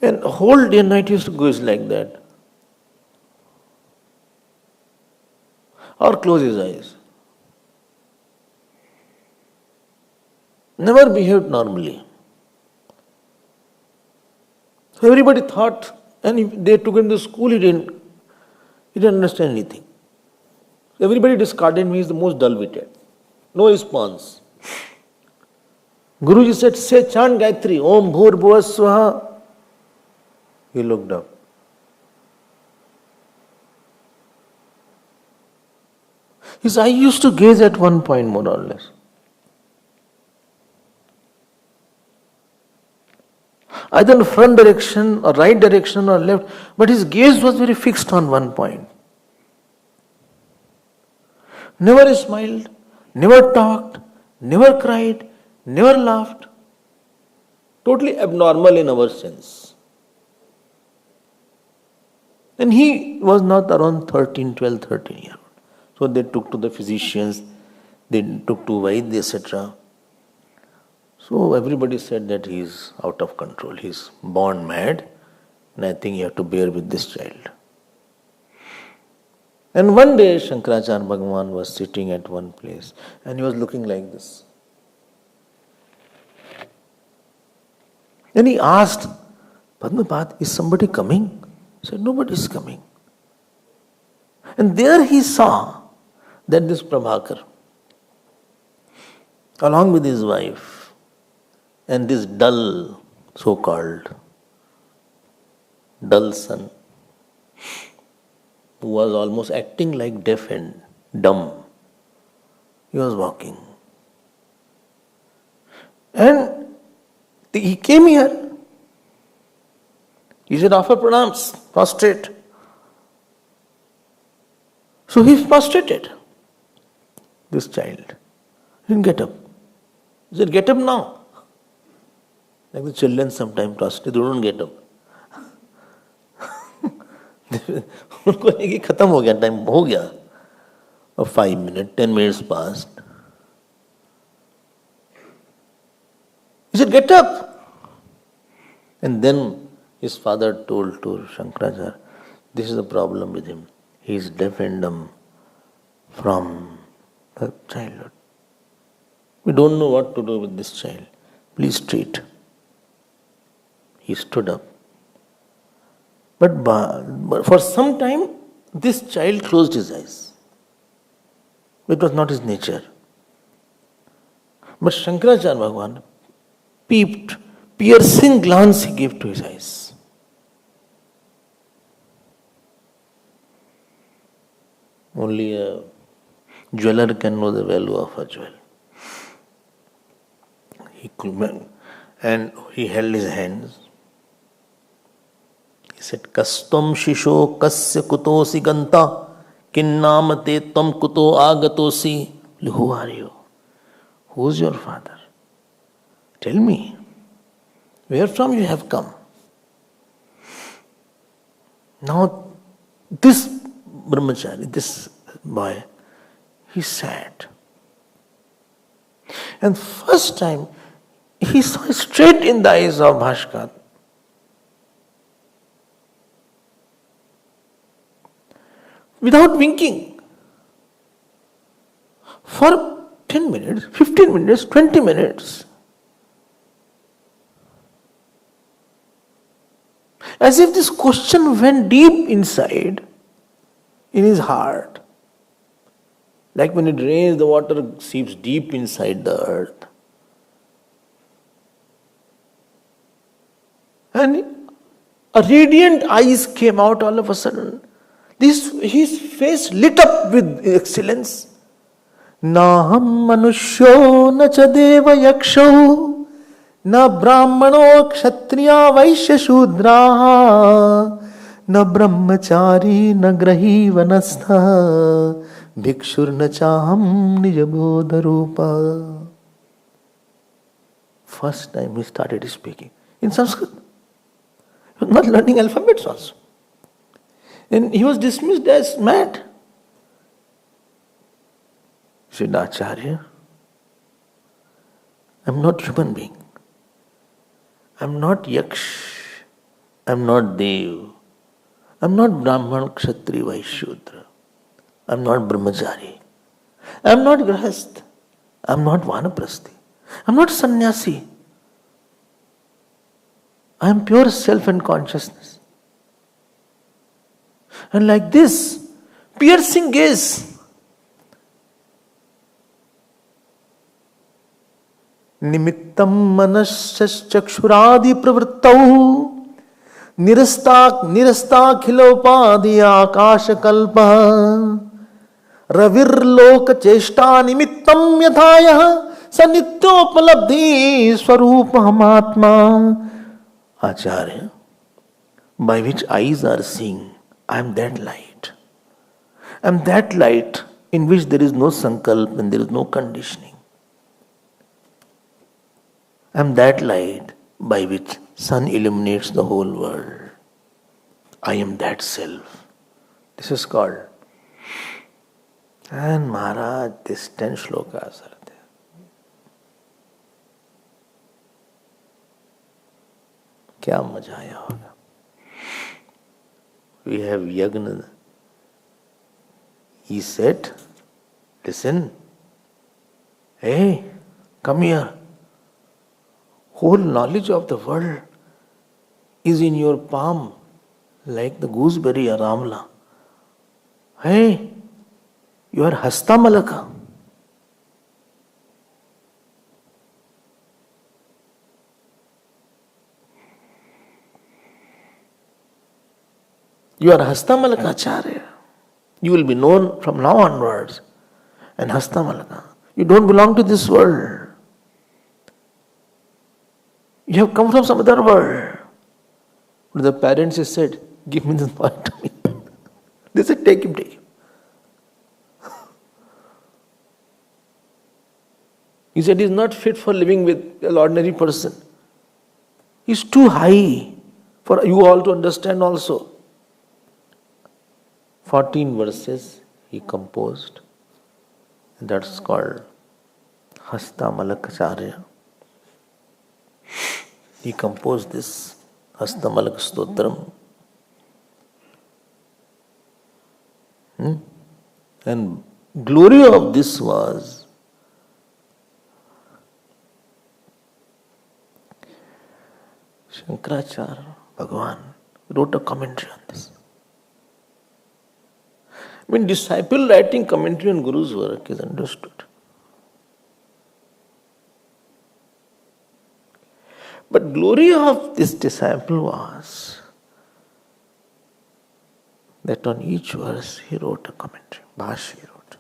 And whole day and night used to go like that. Or close his eyes. Never behaved normally. So everybody thought, and if they took him to school, he didn't understand anything. Everybody discarded him, he is the most dull-witted. No response. Guruji said, say chant Gayatri, Om Bhur Bhuva Swaha. He looked up. His eye used to gaze at one point more or less. Either in front direction or right direction or left, but his gaze was very fixed on one point. Never smiled, never talked, never cried, never laughed. Totally abnormal in our sense. And he was not around 12, 13 years old. So they took to the physicians, they took to Vaidya, etc. So everybody said that he is out of control, he is born mad, and I think you have to bear with this child. And one day Shankaracharya Bhagavan was sitting at one place and he was looking like this. And he asked, Padmapat, is somebody coming? He said, nobody is coming. And there he saw that this Prabhakar, along with his wife, and this dull, so-called dull son, who was almost acting like deaf and dumb, he was walking. And he came here. He said, offer pranams, prostrate. So he prostrated. This child didn't get up. He said, get up now. Like the children sometimes prostrate, they don't get up. उनको लगे खत्म हो गया time हो गया और 5 minutes 10 minutes passed. He said, get up. And then his father told to Shankaracharya, this is the problem with him. He is deaf and dumb from the childhood. We don't know what to do with this child. Please treat. He stood up. But for some time, this child closed his eyes. It was not his nature. But Shankaracharya Bhagavan peeped, piercing glance he gave to his eyes. Only a jeweler can know the value of a jewel. And he held his hands. He said, Kastam Shisho Kasya Kutosi Ganta Kinnamate Tam Kuto Agatosi. Who are you? Who is your father? Tell me. Where from you have come? Now, this brahmachari, this boy, he sat. And first time, he saw straight in the eyes of Bhaskar. Without winking. For 10 minutes, 15 minutes, 20 minutes. As if this question went deep inside, in his heart. Like when it rains, the water seeps deep inside the earth. And a radiant eyes came out all of a sudden. His face lit up with excellence. Naham manushyo na cha deva yaksho na brahmano kshatriya vaishya shudraha न ब्रह्मचारी न ग्रही वनस्था भिक्षुर्न चाहम निज बोध रूपा. First time he started speaking in Sanskrit. He was not learning alphabets also. And he was dismissed as mad. He said, Acharya, I am not human being. I am not Yaksh. I am not Dev. I am not Brahman, Kshatri, Vaishyudra. I am not Brahmachari. I am not Grahast. I am not Vanaprasthi. I am not Sannyasi. I am pure self and consciousness. And like this, piercing gaze, निमित्तम मनश्चक्षुरादि प्रवृत्तौ निरस्ताखिलोपादि आकाश कल्प रविर्लोक चेष्टा निमित्तम यथायः स नित्योपलब्धि स्वरूप हमात्मा. Acharya, by which eyes are seeing, I am that light. I am that light in which there is no sankalp and there is no conditioning. I am that light by which sun illuminates the whole world. I am that self. This is called. And Maharaj, this 10 shlokas are there. क्या मजा आया होगा. We have Yagna. He said, listen, hey, come here. Whole knowledge of the world is in your palm, like the gooseberry or amla. Hey, you are Hasta Malaka. You are Hasta Malaka Acharya. You will be known from now onwards. And Hasta Malaka. You don't belong to this world. You have come from some other world. But the parents said, give me this boy to me. They said, take him, take him. He said, he's not fit for living with an ordinary person. He's too high for you all to understand also. 14 verses he composed. And that's called Hasta Malakacharya. He composed this Hasta Malak Stotram. And glory of this was Shankaracharya Bhagavan wrote a commentary on this. I mean, disciple writing commentary on Guru's work is understood. But glory of this disciple was that on each verse he wrote a commentary. Bhash he wrote.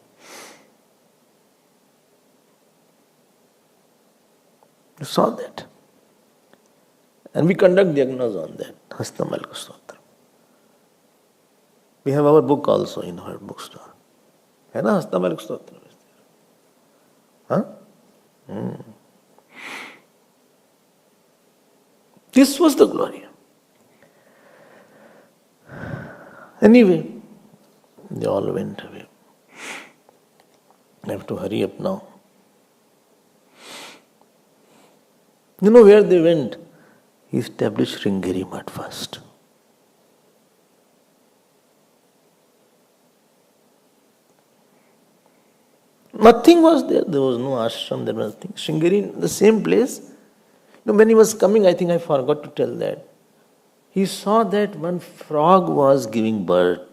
You saw that. And we conduct diagnosis on that. Hasta Malaka Stotra. We have our book also in our bookstore. है ना Hasta Malaka Stotra? Huh? This was the glory. Anyway, they all went away. I have to hurry up now. You know where they went? He established Sringeri Mutt first. Nothing was there. There was no ashram, there was nothing. Sringeri, the same place. You know, when he was coming, I think I forgot to tell that. He saw that one frog was giving birth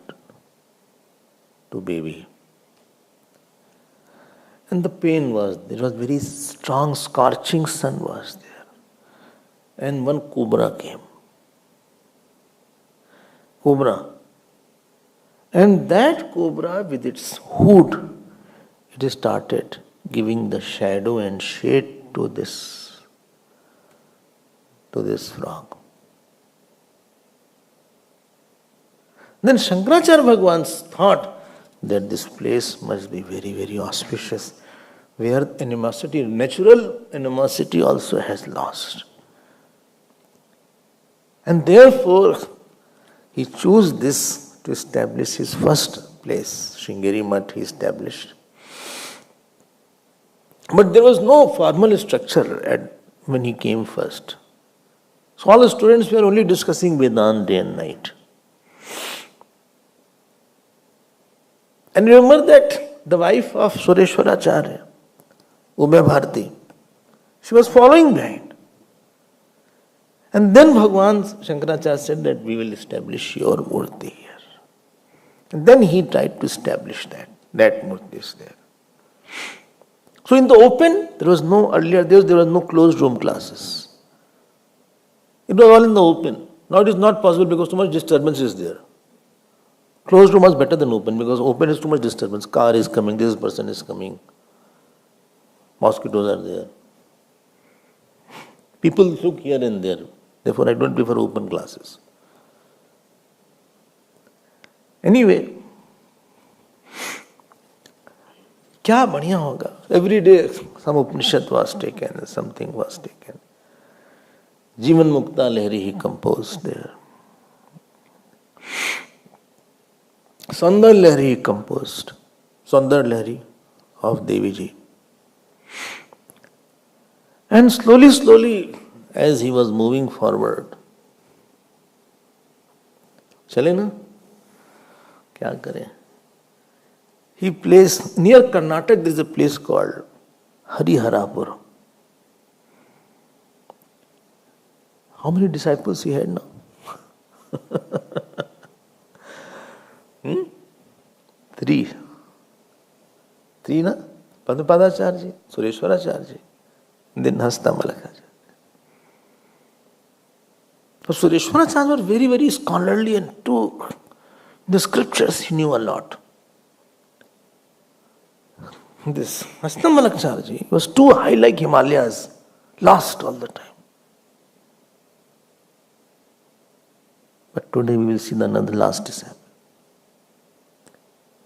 to baby. And the pain was, there was very strong scorching sun was there. And one cobra came. Cobra. And that cobra with its hood, it started giving the shadow and shade to this frog. Then Shankaracharya Bhagwan thought that this place must be very, very auspicious, where animosity, natural animosity also has lost. And therefore, he chose this to establish his first place, Sringeri Mutt he established. But there was no formal structure when he came first. So all the students were only discussing Vedanta day and night. And remember that the wife of Sureshwaracharya, Ubhay Bharati, she was following behind. And then Bhagwan Shankaracharya said that we will establish your murti here. And then he tried to establish that murti is there. So in the open, there was no closed room classes. It was all in the open. Now it is not possible because too much disturbance is there. Closed room was better than open because open is too much disturbance. Car is coming, this person is coming. Mosquitoes are there. People look here and there. Therefore, I don't prefer open classes. Anyway, क्या बढ़िया होगा? Every day some Upanishad was taken, something was taken. Jivan Mukta Lahari he composed there. Sundar Lahari he composed. Sundar Lahari of Devi Ji. And slowly, as he was moving forward, चले ना? क्या करें? He placed, near Karnataka there is a place called Hariharapur. How many disciples he had now? Three na? Padmapadacharya ji, Sureshwaracharya ji, then Hastamalakacharya. So Sureshwaracharya were very, very scholarly and too, the scriptures he knew a lot. This Hastamalakacharya ji was too high like Himalayas, lost all the time. But today we will see another last disciple.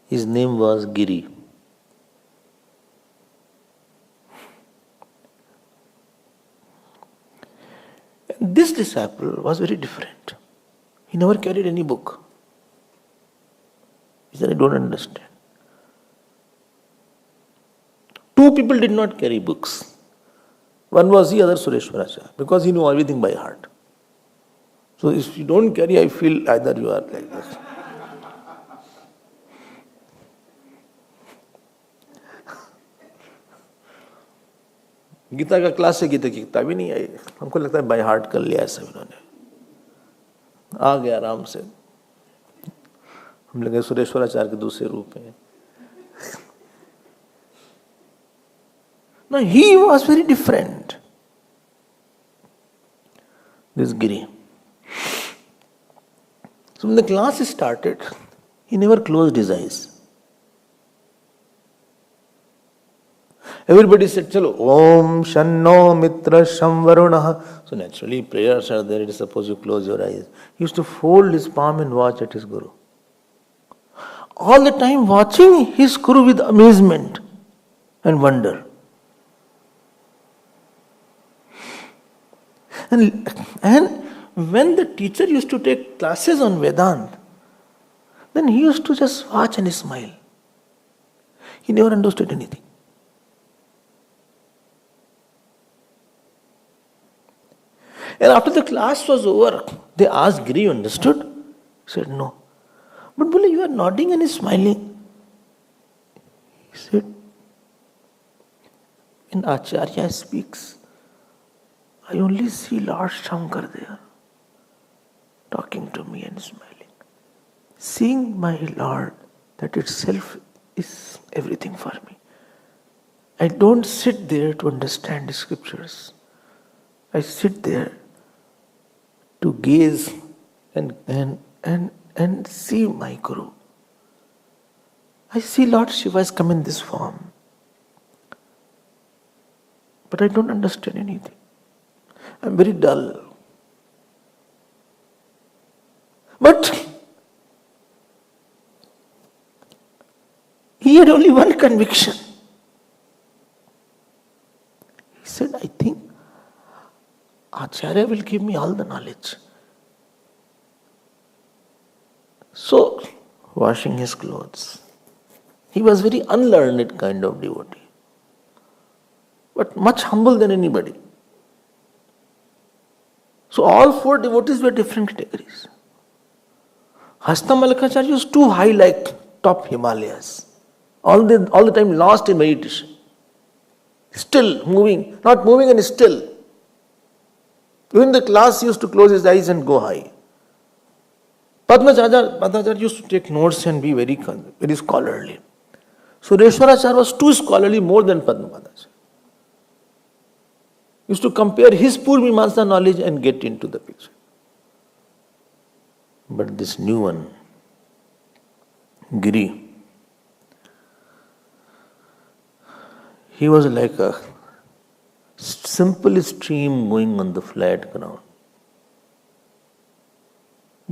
His name was Giri. And this disciple was very different. He never carried any book. He said, I don't understand. Two people did not carry books. One was the other Sureshwaracharya, because he knew everything by heart. So if you don't carry, I feel either you are like this. Gita का class है, गीता की किताब ही नहीं आई, हमको लगता है by heart कर लिया ऐसा इन्होंने, आ गया आराम से. हम लगे सुरेश्वराचार्य के दूसरे रूप में. Now he was very different, this Giri. So when the class started, he never closed his eyes. Everybody said, Chalo, Om Shanno Mitra Shamvarunah. So naturally prayers are there, it is supposed you close your eyes. He used to fold his palm and watch at his Guru. All the time watching his Guru with amazement and wonder. And when the teacher used to take classes on Vedanta, then he used to just watch and smile. He never understood anything. And after the class was over, they asked Giri, you understood? He said, no. But Bole, you are nodding and smiling. He said, when Acharya speaks, I only see Lord Shankara there, talking to me and smiling. Seeing my Lord, that itself is everything for me. I don't sit there to understand the scriptures. I sit there to gaze and see my Guru. I see Lord Shiva has come in this form. But I don't understand anything. I'm very dull. But had only one conviction. He said, I think Acharya will give me all the knowledge. So, washing his clothes. He was very unlearned kind of devotee, but much humble than anybody. So all four devotees were different categories. Hastamalakacharya was too high, like top Himalayas. All the time lost in meditation. Still moving, not moving and still. Even the class used to close his eyes and go high. Padmacharya used to take notes and be very scholarly. So Sureshwaracharya was too scholarly, more than Padmapadacharya. Used to compare his Purvimamsa knowledge and get into the picture. But this new one, Giri, he was like a simple stream going on the flat ground,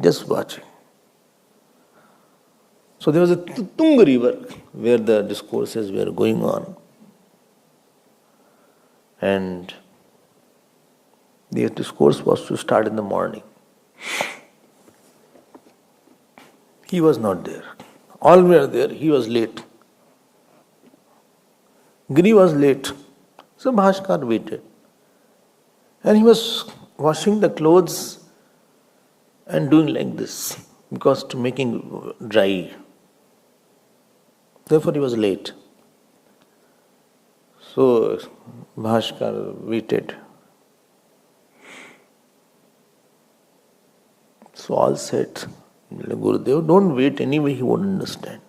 just watching. So there was a Tunga river where the discourses were going on, and the discourse was to start in the morning. He was not there. All were there. He was late. Giri was late. So Bhaskar waited. And he was washing the clothes and doing like this because to making dry. Therefore he was late. So Bhaskar waited. So all said, Gurudev, don't wait anyway, he won't understand.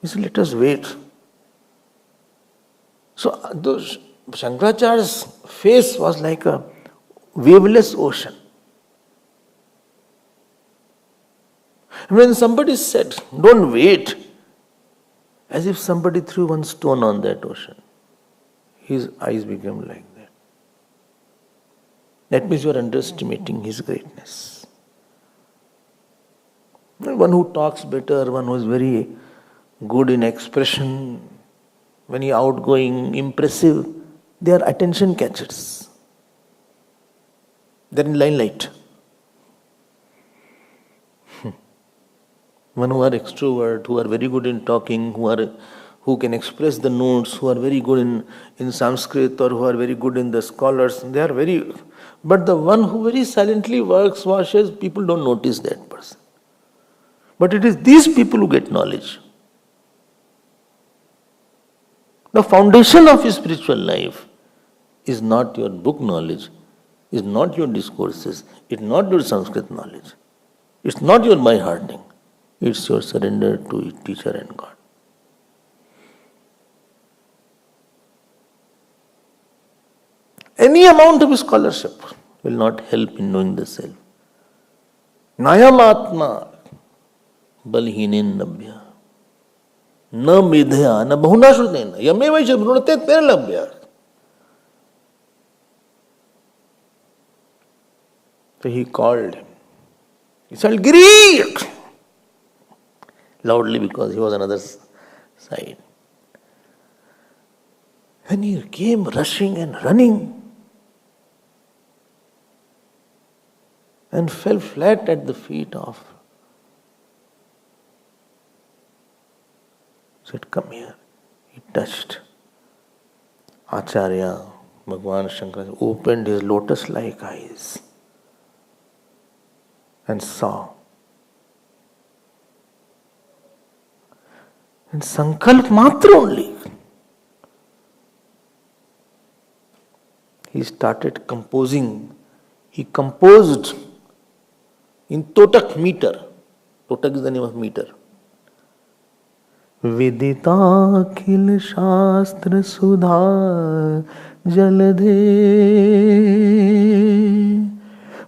He said, let us wait. So Shankaracharya's face was like a waveless ocean. When somebody said, don't wait, as if somebody threw one stone on that ocean, his eyes became like that. That means you are underestimating his greatness. One who talks better, one who is very good in expression, when he is outgoing, impressive, they are attention catchers. They are in limelight. One who are extrovert, who are very good in talking, who can express the notes, who are very good in Sanskrit, or who are very good in the scholars, they are very. But the one who very silently works, washes, people don't notice that person. But it is these people who get knowledge. The foundation of your spiritual life is not your book knowledge, is not your discourses, it's not your Sanskrit knowledge, it's not your by-hearting, it's your surrender to teacher and God. Any amount of scholarship will not help in knowing the self. Nayam Atma Balhinin Nabhya Na Midhya Na Bahuna Shrudena Yameva Shabhrunate Tere Labhya. So he called him. He said, Giri! Loudly because he was on the other side. And he came rushing and running and fell flat at the feet of. Said, come here. He touched. Acharya, Bhagavan Shankara, opened his lotus-like eyes and saw. And Sankalp Matra only. He started composing. He composed in Totak meter. Totak is the name of meter. Vidita khil shastra sudha jalade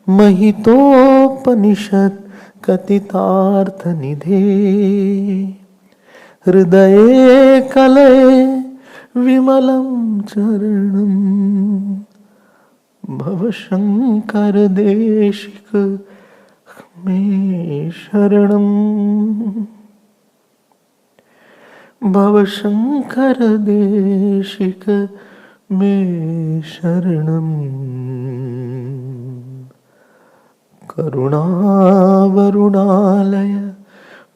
mahitopanishad katitartha nidhe hridaye kale vimalam charanam bhava shankar deshik me sharanam. भव शंकर देशिक मे शरणम करुणावरुणालय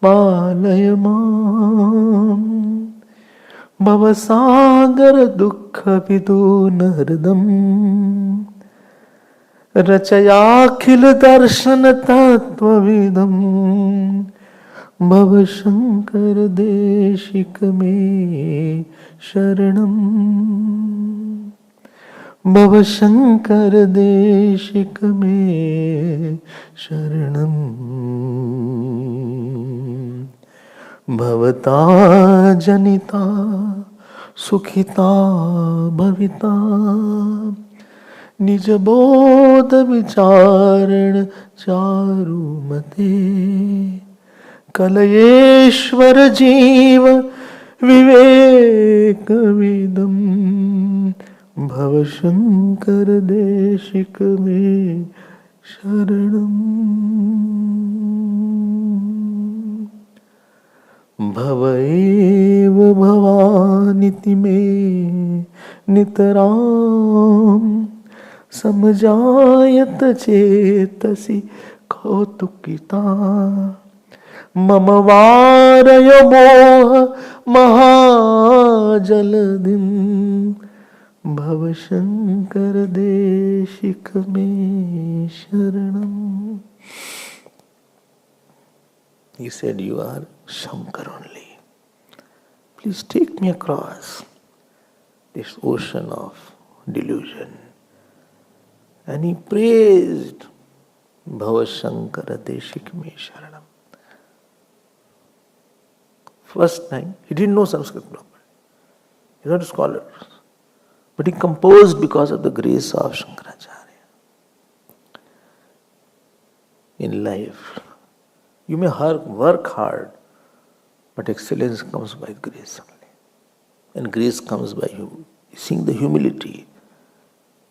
पालय माम् भवसागर दुःख विदून हृदम् रचयाखिल दर्शन तत्त्वविदम् भव शंकर देशिक मे शरणम् भव शंकर देशिक मे शरणम् भवता जनिता सुखिता भविता निज बोध विचारण चारुमते कलयेश्वर जीव विवेक विदम भव शंकर देशिक मे शरणम भव एव भवानिति मे नितराम समजायत चेतसि कौतुकिता मम वारय मोह महाजलधिं भव शंकर देशिक मे शरणम. He said, you are Shankar only. Please take me across this ocean of delusion. And he praised Bhava Shankara Deshik Me Sharanam. First time, he didn't know Sanskrit properly. He's not a scholar. But he composed because of the grace of Shankaracharya. In life, you may work hard, but excellence comes by grace only. And grace comes by seeing the humility,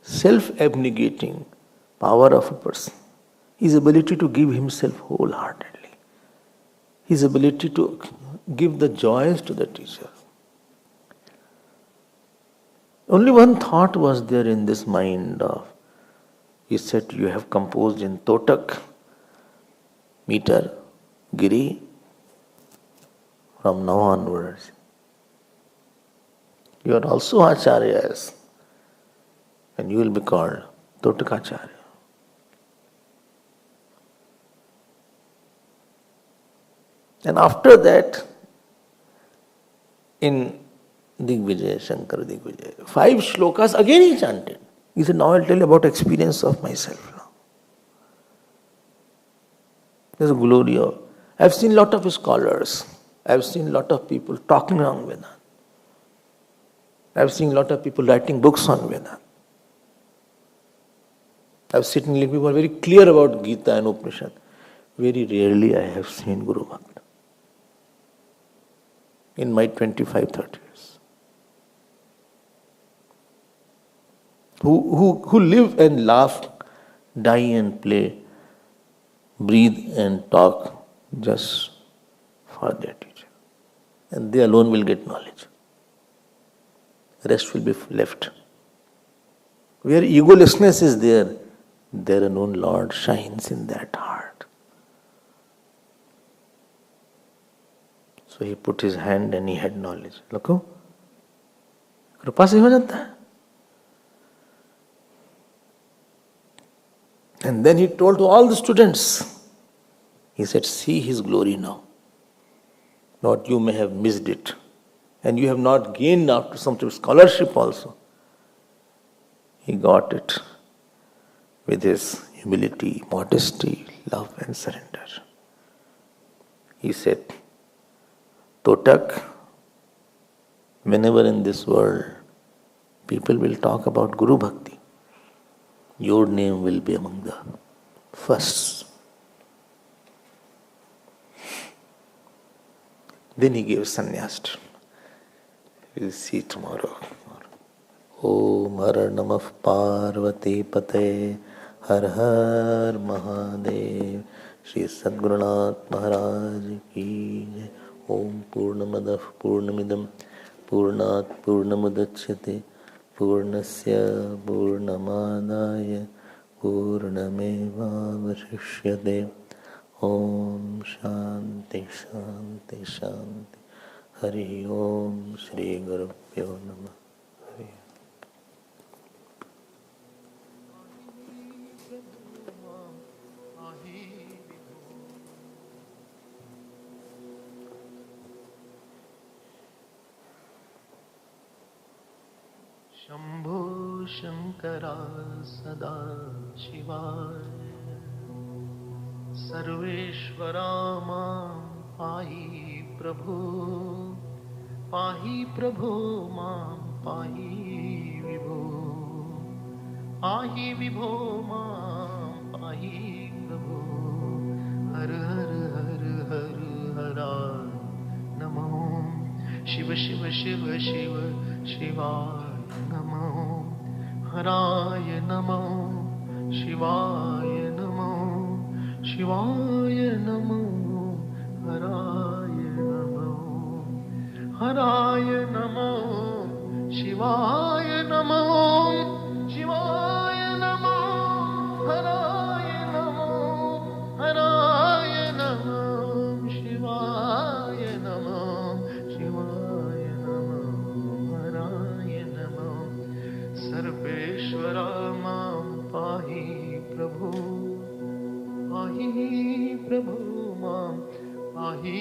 self-abnegating power of a person, his ability to give himself wholeheartedly, his ability to give the joys to the teacher. Only one thought was there in this mind of, he said, you have composed in Totak, meter, Giri, from now onwards. You are also Acharyas, and you will be called Totakacharya. And after that, in Digvijay, Shankara Digvijay, 5 shlokas again he chanted. He said, now I'll tell you about experience of myself now. There's a glory of, I've seen a lot of scholars, I've seen a lot of people talking on Vedanta. I've seen a lot of people writing books on Vedanta. I've seen people who are very clear about Gita and Upanishad. Very rarely I have seen Guru Bhakta in my 25-30 years. Who live and laugh, die and play, breathe and talk just for their teacher. And they alone will get knowledge. The rest will be left. Where egolessness is there, their unknown Lord shines in that heart. So he put his hand and he had knowledge. Look, कृपा से हो जाता है. And then he told to all the students, he said, see his glory now. Not you may have missed it. And you have not gained after some scholarship also. He got it with his humility, modesty, love and surrender. He said, Totak, whenever in this world people will talk about Guru Bhakti, your name will be among the first. Then he gave sannyas. We'll see tomorrow. Om Har Namah Parvati Pate Har Har Mahadev Shri Sadgurunath Maharaj Ki Jai. Om Purnamadah Purnamidam Purnat Purnamudachyate Purnasya Purnamadaya Purnameva Vashishyate. Om Shanti Shanti Shanti. Hari Om Shri Gurubhyo Namah. Hari. Shambho Shankara सदा शिवाय सर्वेश्वरा मां पाहि प्रभो मां पाहि विभो मां पाहि प्रभो हर हर हर हर हराय नमो शिव शिव शिव शिव शिवाय नमो हराय नमो शिवाय नमो शिवाय नमो हराय नमो हराय नमो शिवाय नमो शिवाय नमो हराय नमो हराय नमो शिवाय नमो शिवाय नमो हराय नमो सर्वेश्वरा मां पाहि प्रभो मां पाहि